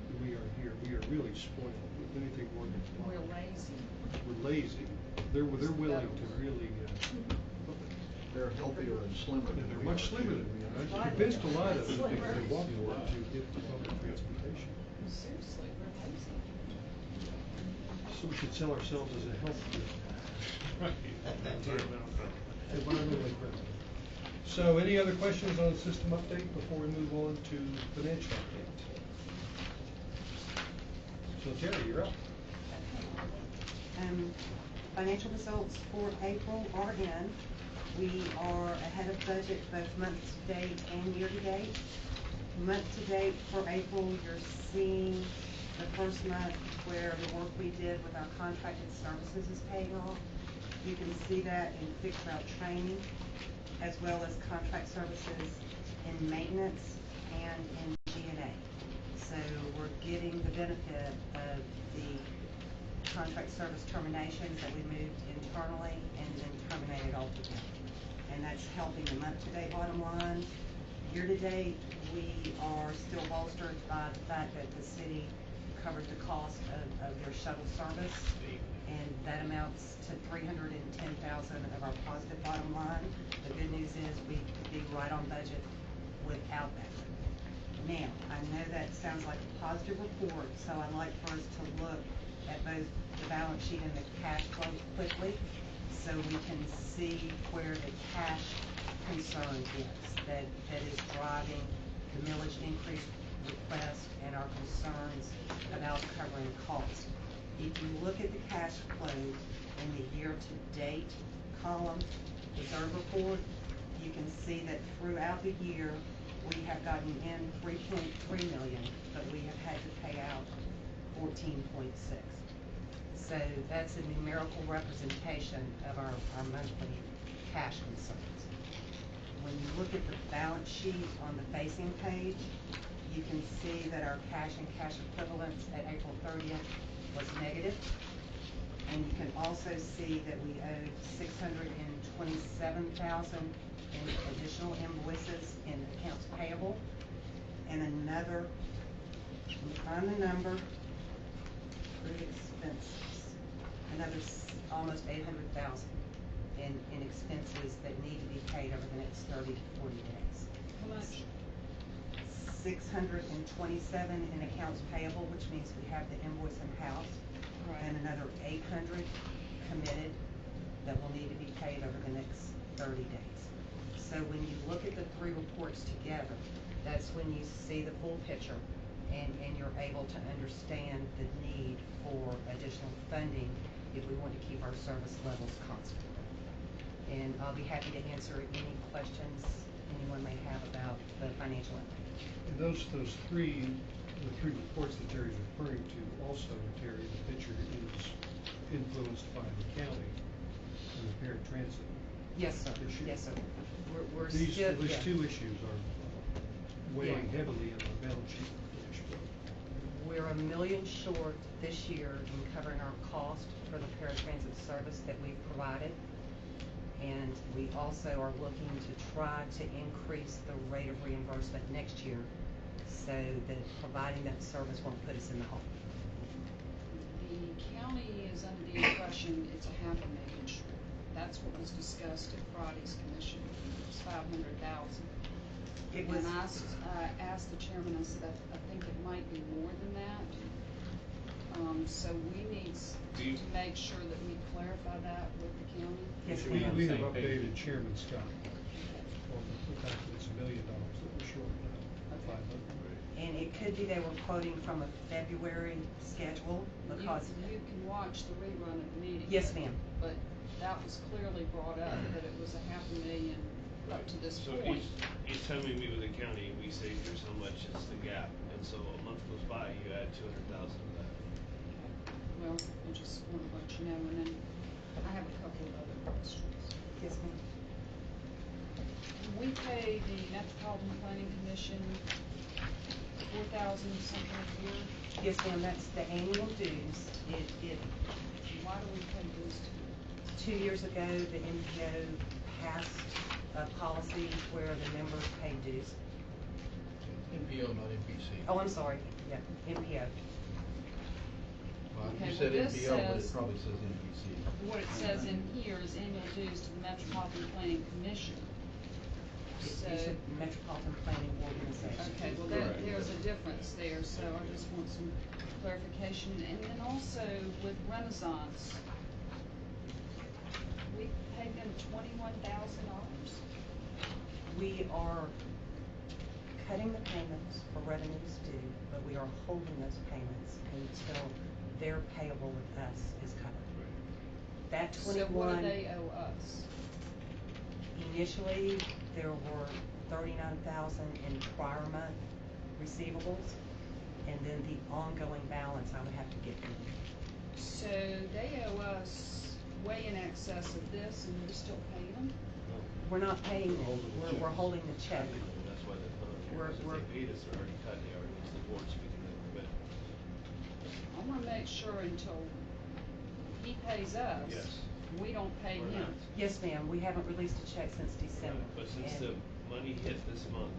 [SPEAKER 3] than we are here. We are really spoiled with anything more than fly.
[SPEAKER 2] We're lazy.
[SPEAKER 3] We're lazy. They're willing to really.
[SPEAKER 7] They're healthier and slimmer.
[SPEAKER 3] Yeah, they're much slimmer than we are. I convinced a lot of them if they walk more to get public transportation.
[SPEAKER 2] Seriously, we're lazy.
[SPEAKER 3] So we should sell ourselves as a health food.
[SPEAKER 8] Right.
[SPEAKER 3] Environmentally friendly. So any other questions on the system update before we move on to financial update? So Terry, you're up.
[SPEAKER 4] Financial results for April are in. We are ahead of budget both month to date and year to date. Month to date for April, you're seeing the first month where the work we did with our contracted services is paying off. You can see that in fixed route training, as well as contract services in maintenance and in G&A. So we're getting the benefit of the contract service terminations that we moved internally and then terminated altogether. And that's helping the month-to-date bottom line. Year-to-date, we are still bolstered by the fact that the city covered the cost of their shuttle service, and that amounts to $310,000 of our positive bottom line. The good news is we could be right on budget without that. Now, I know that sounds like a positive report, so I'd like for us to look at both the balance sheet and the cash flow quickly, so we can see where the cash concern is that is driving the millage increase request and our concerns about covering costs. If you look at the cash flow in the year-to-date column, reserve report, you can see that throughout the year we have gotten in $3.3 million, but we have had to pay out $14.6. So that's a numerical representation of our monthly cash concerns. When you look at the balance sheet on the facing page, you can see that our cash and cash equivalents at April 30th was negative. And you can also see that we owed $627,000 in additional invoices in accounts payable, and another, let me find the number, accrued expenses, another almost 800,000 in expenses that need to be paid over the next 30 to 40 days.
[SPEAKER 2] How much?
[SPEAKER 4] 627 in accounts payable, which means we have the invoice in house,
[SPEAKER 2] Right.
[SPEAKER 4] and another 800 committed that will need to be paid over the next 30 days. So when you look at the three reports together, that's when you see the full picture, and you're able to understand the need for additional funding if we want to keep our service levels constant. And I'll be happy to answer any questions anyone may have about the financial impact.
[SPEAKER 3] And the three reports that Terry's referring to also, Terry, the picture is influenced by the county and the Fair Transit.
[SPEAKER 4] Yes, sir.
[SPEAKER 3] Issue.
[SPEAKER 4] Yes, sir. We're
[SPEAKER 3] These
[SPEAKER 4] still, yeah.
[SPEAKER 3] two issues are weighing
[SPEAKER 4] Yeah.
[SPEAKER 3] heavily in our balance sheet cash flow.
[SPEAKER 4] We're $1 million short this year in covering our cost for the paratransit service that we've provided. And we also are looking to try to increase the rate of reimbursement next year so that providing that service won't put us in the hole.
[SPEAKER 2] The county is under the impression it's a $500,000 short. That's what was discussed at Friday's commission. It's 500,000.
[SPEAKER 4] It was.
[SPEAKER 2] And I asked the chairman, I said, I think it might be more than that. So we need to make sure that we clarify that with the county.
[SPEAKER 4] Yes,
[SPEAKER 3] We
[SPEAKER 4] ma'am.
[SPEAKER 3] have updated Chairman Scott on the fact that it's $1 million that we're short, not 500.
[SPEAKER 4] And it could be they were quoting from a February schedule because.
[SPEAKER 2] You can watch the rerun of the meeting.
[SPEAKER 4] Yes, ma'am.
[SPEAKER 2] But that was clearly brought up, that it was a $500,000 up to this
[SPEAKER 8] So
[SPEAKER 2] point.
[SPEAKER 8] each time we meet with the county, we say here's how much is the gap, and so a month goes by, you add 200,000 to that.
[SPEAKER 2] Well, I just want to let you know, and then I have a couple of other questions.
[SPEAKER 4] Yes, ma'am.
[SPEAKER 2] We pay the Metropolitan Planning Commission $4,000 something a year.
[SPEAKER 4] Yes, ma'am, that's the annual dues.
[SPEAKER 2] Why do we pay dues to them?
[SPEAKER 4] 2 years ago, the MPO passed a policy where the members pay dues.
[SPEAKER 7] MPO, not MPC.
[SPEAKER 4] Oh, I'm sorry, yeah, MPO.
[SPEAKER 7] Well,
[SPEAKER 2] Okay,
[SPEAKER 7] you said
[SPEAKER 2] well, this
[SPEAKER 7] MPO, but it
[SPEAKER 2] says-
[SPEAKER 7] probably says MPC.
[SPEAKER 2] What it says in here is annual dues to the Metropolitan Planning Commission.
[SPEAKER 4] You
[SPEAKER 2] So,
[SPEAKER 4] said Metropolitan Planning Organization.
[SPEAKER 2] okay, well, there's a difference there, so I just want some clarification. And then also with Renaissance, we paid them $21,000.
[SPEAKER 4] We are cutting the payments for revenues due, but we are holding those payments until their payable with us is covered. That 21.
[SPEAKER 2] So what do they owe us?
[SPEAKER 4] Initially, there were 39,000 in prior month receivables, and then the ongoing balance I would have to get from them.
[SPEAKER 2] So they owe us way in excess of this, and we're still paying them?
[SPEAKER 4] We're not paying them, we're holding the check.
[SPEAKER 8] That's why they're put on here, because if they paid us, they're already cut, they already went to the board, speaking of the commitment.
[SPEAKER 2] I wanna make sure until he pays us.
[SPEAKER 8] Yes.
[SPEAKER 2] We don't pay
[SPEAKER 8] We're
[SPEAKER 2] him.
[SPEAKER 8] not.
[SPEAKER 4] Yes, ma'am, we haven't released a check since December.
[SPEAKER 8] But since
[SPEAKER 4] and
[SPEAKER 8] the money hit this month,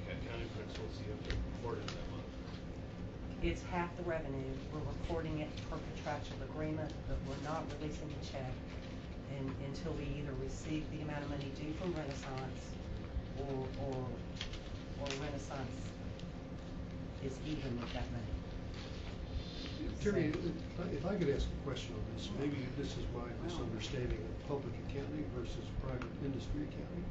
[SPEAKER 8] county principals, you have to report it that month.
[SPEAKER 4] It's half the revenue, we're recording it per contractual agreement, but we're not releasing the check until we either receive the amount of money due from Renaissance or Renaissance is even with that money.
[SPEAKER 3] Terry, if I could ask a question on this, maybe this is my misunderstanding of public accounting versus private industry accounting.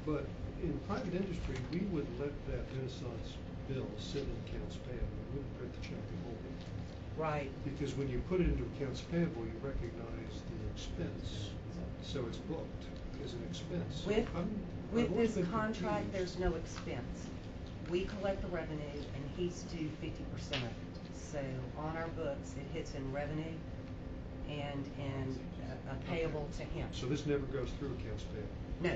[SPEAKER 3] But in private industry, we would let that Renaissance bill sit in accounts payable. We wouldn't print the check and hold it.
[SPEAKER 4] Right.
[SPEAKER 3] Because when you put it into accounts payable, you recognize the expense. So it's booked as an expense.
[SPEAKER 4] With
[SPEAKER 3] I've always
[SPEAKER 4] this
[SPEAKER 3] been
[SPEAKER 4] contract,
[SPEAKER 3] confused.
[SPEAKER 4] there's no expense. We collect the revenue and he's due 50% of it. So on our books, it hits in revenue and payable to him.
[SPEAKER 3] So this never goes through accounts payable?
[SPEAKER 4] No.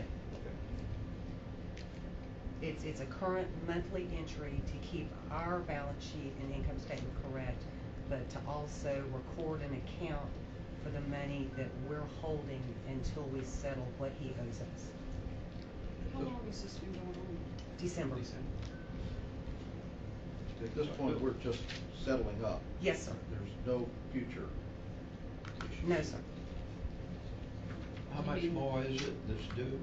[SPEAKER 3] Okay.
[SPEAKER 4] It's a current monthly entry to keep our balance sheet and income statement correct, but to also record an account for the money that we're holding until we settle what he owes us.
[SPEAKER 2] How long has this been going on?
[SPEAKER 4] December.
[SPEAKER 7] At this point, we're just settling up.
[SPEAKER 4] Yes, sir.
[SPEAKER 7] There's no future issue.
[SPEAKER 4] No, sir.
[SPEAKER 1] How much more is it that's due?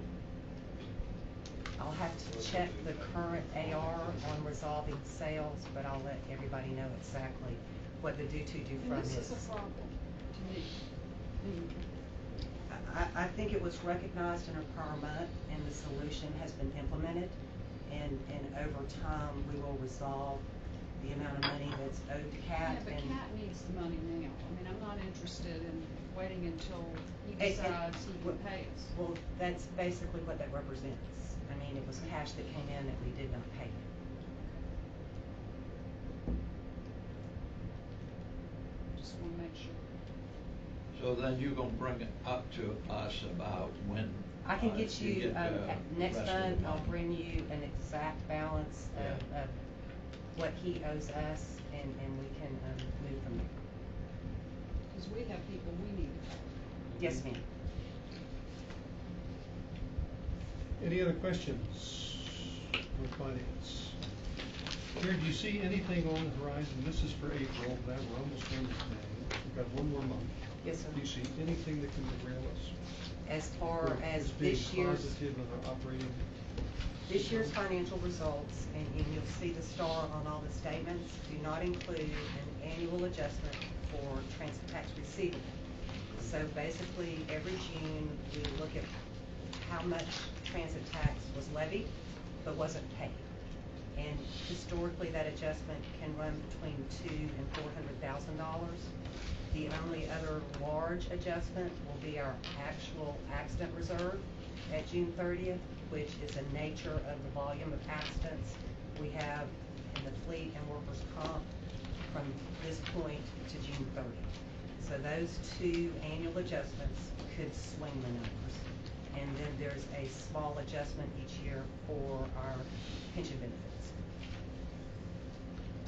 [SPEAKER 4] I'll have to check the current AR on resolving sales, but I'll let everybody know exactly what the due from
[SPEAKER 2] And
[SPEAKER 4] is.
[SPEAKER 2] this is a problem to me.
[SPEAKER 4] I think it was recognized in a prior month, and the solution has been implemented, and over time, we will resolve the amount of money that's owed to CAT.
[SPEAKER 2] Yeah, but
[SPEAKER 4] and
[SPEAKER 2] CAT needs the money now. I mean, I'm not interested in waiting until he
[SPEAKER 4] And-
[SPEAKER 2] decides he can pay us.
[SPEAKER 4] Well, that's basically what that represents. I mean, it was cash that came in that we did not pay.
[SPEAKER 2] Just wanna make sure.
[SPEAKER 1] So then you're gonna bring it up to us about when.
[SPEAKER 4] I can get you,
[SPEAKER 1] get the
[SPEAKER 4] next
[SPEAKER 1] rest of the
[SPEAKER 4] month, I'll
[SPEAKER 1] money.
[SPEAKER 4] bring you an exact balance of what he owes us, and we can, move from there.
[SPEAKER 2] Cause we have people we need to pay.
[SPEAKER 4] Yes, ma'am.
[SPEAKER 3] Any other questions on finance? Karen, do you see anything on the horizon? This is for April, that we're almost done with May. We've got one more month.
[SPEAKER 4] Yes, sir.
[SPEAKER 3] Do you see anything that can derail us?
[SPEAKER 4] As far
[SPEAKER 3] Or
[SPEAKER 4] as
[SPEAKER 3] being
[SPEAKER 4] this year's,
[SPEAKER 3] positive of our operating?
[SPEAKER 4] financial results, and you'll see the star on all the statements, do not include an annual adjustment for transit tax receivable. So basically, every June, we look at how much transit tax was levied, but wasn't paid. And historically, that adjustment can run between $200,000 and $400,000. The only other large adjustment will be our actual accident reserve at June 30th, which is a nature of the volume of accidents we have in the fleet and workers' comp from this point to June 30th. So those two annual adjustments could swing the numbers. And then there's a small adjustment each year for our pension benefits.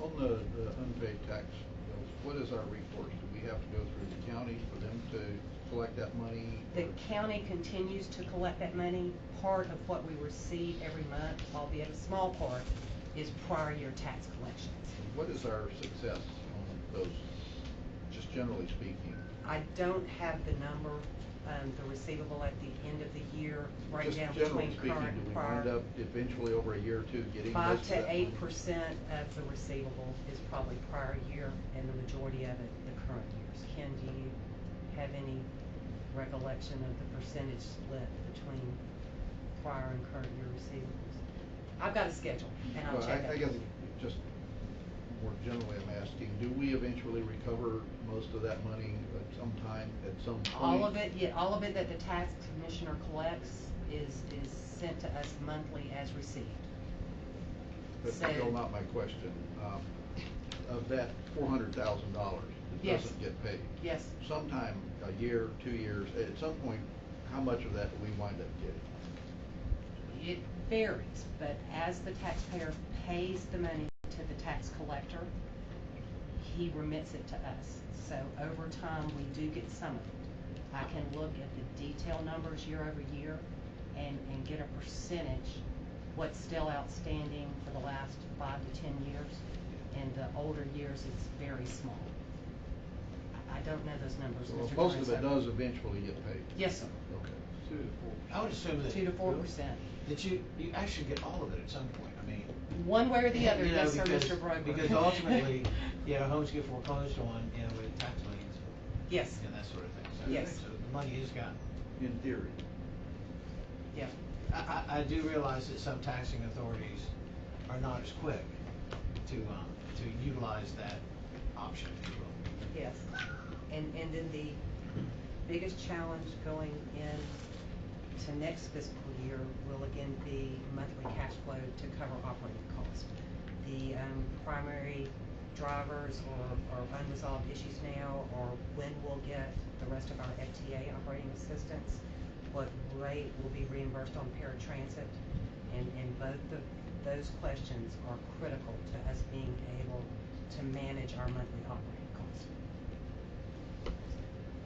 [SPEAKER 7] On the unpaid tax bills, what is our recourse? Do we have to go through the county for them to collect that money?
[SPEAKER 4] The county continues to collect that money. Part of what we receive every month, albeit a small part, is prior year tax collections.
[SPEAKER 7] What is our success on those, just generally speaking?
[SPEAKER 4] I don't have the number, the receivable at the end of the year, breakdown
[SPEAKER 7] Just generally
[SPEAKER 4] between
[SPEAKER 7] speaking,
[SPEAKER 4] current
[SPEAKER 7] do
[SPEAKER 4] and
[SPEAKER 7] we
[SPEAKER 4] prior.
[SPEAKER 7] wind up eventually over a year or two getting
[SPEAKER 4] 5
[SPEAKER 7] most
[SPEAKER 4] to
[SPEAKER 7] of that money?
[SPEAKER 4] 8% of the receivable is probably prior year, and the majority of it the current years. Ken, do you have any recollection of the percentage split between prior and current year receivables? I've got a schedule, and I'll
[SPEAKER 7] Well,
[SPEAKER 4] check that.
[SPEAKER 7] I guess just more generally I'm asking, do we eventually recover most of that money at some time, at some point?
[SPEAKER 4] All of it, yeah, all of it that the tax commissioner collects is sent to us monthly as received.
[SPEAKER 7] But
[SPEAKER 4] So-
[SPEAKER 7] still not my question. Of that $400,000 that
[SPEAKER 4] Yes.
[SPEAKER 7] doesn't get paid.
[SPEAKER 4] Yes.
[SPEAKER 7] Sometime, a year, 2 years, at some point, how much of that do we wind up getting?
[SPEAKER 4] It varies, but as the taxpayer pays the money to the tax collector, he remits it to us. So over time, we do get some of it. I can look at the detailed numbers year over year and get a percentage, what's still outstanding for the last 5 to 10 years. In the older years, it's very small. I don't know those numbers,
[SPEAKER 7] So
[SPEAKER 4] Mr.
[SPEAKER 7] most of it
[SPEAKER 4] Caruso.
[SPEAKER 7] does eventually get paid?
[SPEAKER 4] Yes, sir.
[SPEAKER 7] Okay.
[SPEAKER 10] 2 to 4. I would assume that
[SPEAKER 4] 2 to 4%.
[SPEAKER 10] that you actually get all of it at some point. I mean,
[SPEAKER 4] One way or the other,
[SPEAKER 10] you know,
[SPEAKER 4] yes, sir,
[SPEAKER 10] because,
[SPEAKER 4] Mr. Broker.
[SPEAKER 10] Because ultimately, homes get foreclosed on, with tax liens.
[SPEAKER 4] Yes.
[SPEAKER 10] And that sort of thing. So,
[SPEAKER 4] Yes.
[SPEAKER 10] So the money is gotten.
[SPEAKER 7] In theory.
[SPEAKER 4] Yeah.
[SPEAKER 10] I do realize that some taxing authorities are not as quick to utilize that option, if you will.
[SPEAKER 4] Yes, and then the biggest challenge going in to next fiscal year will again be monthly cash flow to cover operating costs. The primary drivers or unresolved issues now are when we'll get the rest of our FTA operating assistance, what rate will be reimbursed on paratransit, and both of those questions are critical to us being able to manage our monthly operating costs.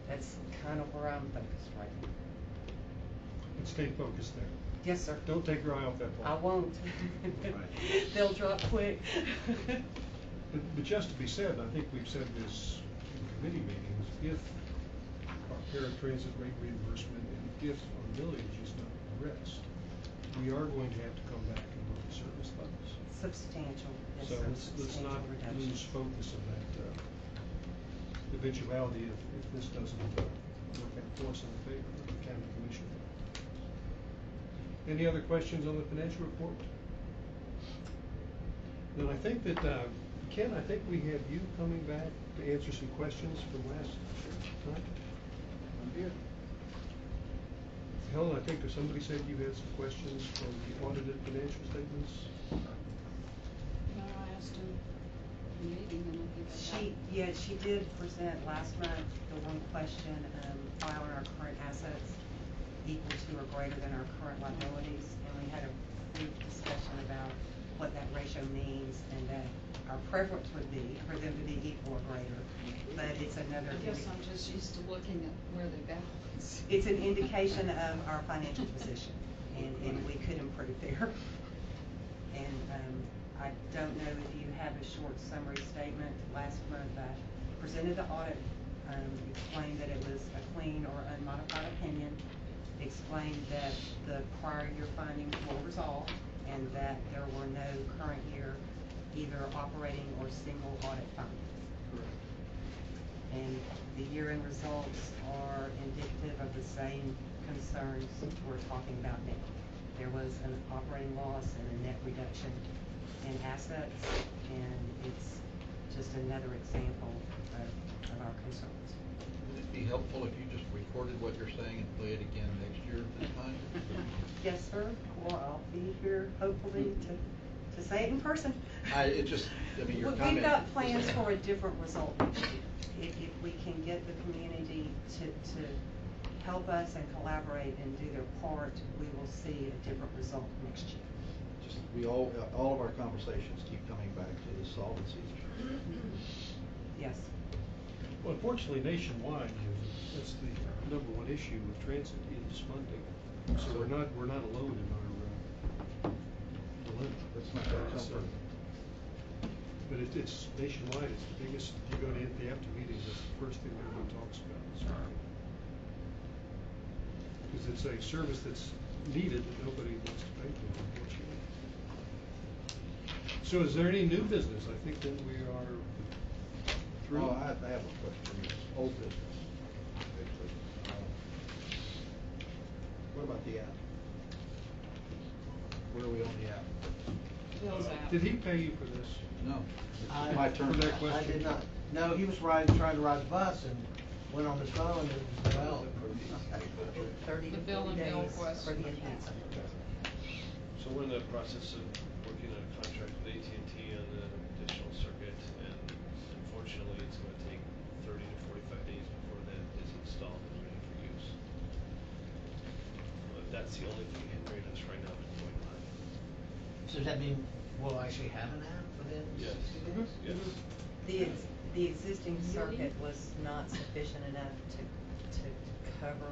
[SPEAKER 4] That's kind of where I'm focused right now.
[SPEAKER 3] Let's stay focused there.
[SPEAKER 4] Yes, sir.
[SPEAKER 3] Don't take your eye off that ball.
[SPEAKER 4] I won't.
[SPEAKER 3] Right.
[SPEAKER 4] They'll drop quick.
[SPEAKER 3] But just to be said, and I think we've said this in committee meetings, if our paratransit rate reimbursement and if our millage is not addressed, we are going to have to come back and look at service levels.
[SPEAKER 4] Substantial, yes,
[SPEAKER 3] So
[SPEAKER 4] sir,
[SPEAKER 3] let's
[SPEAKER 4] substantial
[SPEAKER 3] not
[SPEAKER 4] reduction.
[SPEAKER 3] lose focus of that eventuality if this doesn't work out for us in the favor of the county commission. Any other questions on the financial report? Then I think that, Ken, I think we have you coming back to answer some questions from last time.
[SPEAKER 7] I'm here.
[SPEAKER 3] Helen, I think somebody said you had some questions from the audited financial statements.
[SPEAKER 2] No, I asked him in the meeting, and I think I got.
[SPEAKER 4] She did present last month the one question, why are our current assets equal to or greater than our current liabilities? And we had a brief discussion about what that ratio means, and that our preference would be for them to be equal or greater, but it's another.
[SPEAKER 2] I guess I'm just used to looking at where they balance.
[SPEAKER 4] It's an indication of our financial position, and we could improve there. And I don't know if you have a short summary statement. Last month I presented the audit, explained that it was a clean or unmodified opinion, explained that the prior year findings were resolved, and that there were no current year either operating or single audit findings.
[SPEAKER 3] Correct.
[SPEAKER 4] And the year-end results are indicative of the same concerns we're talking about now. There was an operating loss and a net reduction in assets, and it's just another example of our concerns.
[SPEAKER 7] Would it be helpful if you just recorded what you're saying and play it again next year at this time?
[SPEAKER 4] Yes, sir, or I'll be here hopefully to say it in person.
[SPEAKER 7] Your comment.
[SPEAKER 4] We've got plans for a different result next year. If we can get the community to help us and collaborate and do their part, we will see a different result next year.
[SPEAKER 7] All of our conversations keep coming back to the solvency issue.
[SPEAKER 4] Yes.
[SPEAKER 3] Well, unfortunately, nationwide, that's the number one issue with transit is funding. So we're not alone in our dilemma.
[SPEAKER 7] That's not that comfort.
[SPEAKER 3] But it's nationwide. It's the biggest. You go to NPFT meetings, that's the first thing everyone talks about. Because it's a service that's needed that nobody wants to pay for, unfortunately. So is there any new business? I think then we are through.
[SPEAKER 7] Oh, I have a question. It's old business, basically. What about the app? Where are we on the app?
[SPEAKER 2] Bill's out.
[SPEAKER 3] Did he pay you for this?
[SPEAKER 7] No. It's my turn.
[SPEAKER 3] For that question?
[SPEAKER 10] I did not. No, he was trying to ride the bus and went on his phone and it was well.
[SPEAKER 4] 30 to
[SPEAKER 2] The bill
[SPEAKER 4] 40
[SPEAKER 2] and bill
[SPEAKER 4] days
[SPEAKER 2] question.
[SPEAKER 4] for the enhancement.
[SPEAKER 8] So we're in the process of working on a contract with AT&T on the additional circuit, and unfortunately, it's going to take 30 to 45 days before that is installed and ready for use. But that's the only thing hindering us right now from going live.
[SPEAKER 10] So does that mean we'll actually have an app within 60 days?
[SPEAKER 8] Yes.
[SPEAKER 4] The existing circuit was not sufficient enough to cover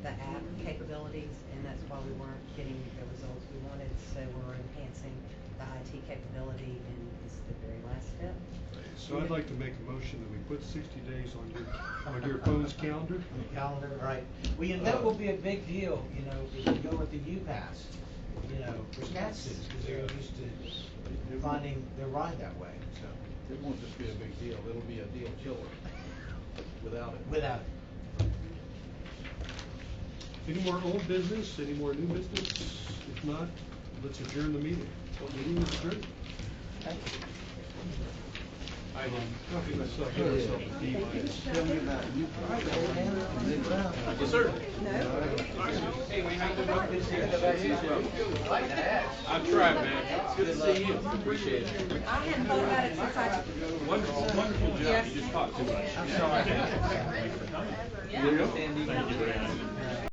[SPEAKER 4] the app capabilities, and that's why we weren't getting the results we wanted. So we're enhancing the IT capability, and it's the very last step.
[SPEAKER 3] So I'd like to make a motion that we put 60 days on your phone's calendar.
[SPEAKER 10] On the calendar, right. Well, that will be a big deal, if you go with the UPass, for taxis, because they're used to finding their ride that way, so.
[SPEAKER 7] It won't just be a big deal. It'll be a deal killer without it.
[SPEAKER 10] Without it.
[SPEAKER 3] Any more old business? Any more new business? If not, let's adjourn the meeting. Meeting is adjourned.
[SPEAKER 4] Thank you.
[SPEAKER 3] Give myself a D minus.
[SPEAKER 15] Tell me about you.
[SPEAKER 8] Yes, sir.
[SPEAKER 2] Hey, we have to
[SPEAKER 8] I've tried, man. It's good to see you. Appreciate it.
[SPEAKER 4] I hadn't thought about it since I.
[SPEAKER 8] Wonderful job.
[SPEAKER 4] Yes.
[SPEAKER 8] You just talked too much.
[SPEAKER 10] I'm sorry.
[SPEAKER 8] Thanks for coming.
[SPEAKER 4] Yeah.
[SPEAKER 8] Thank you.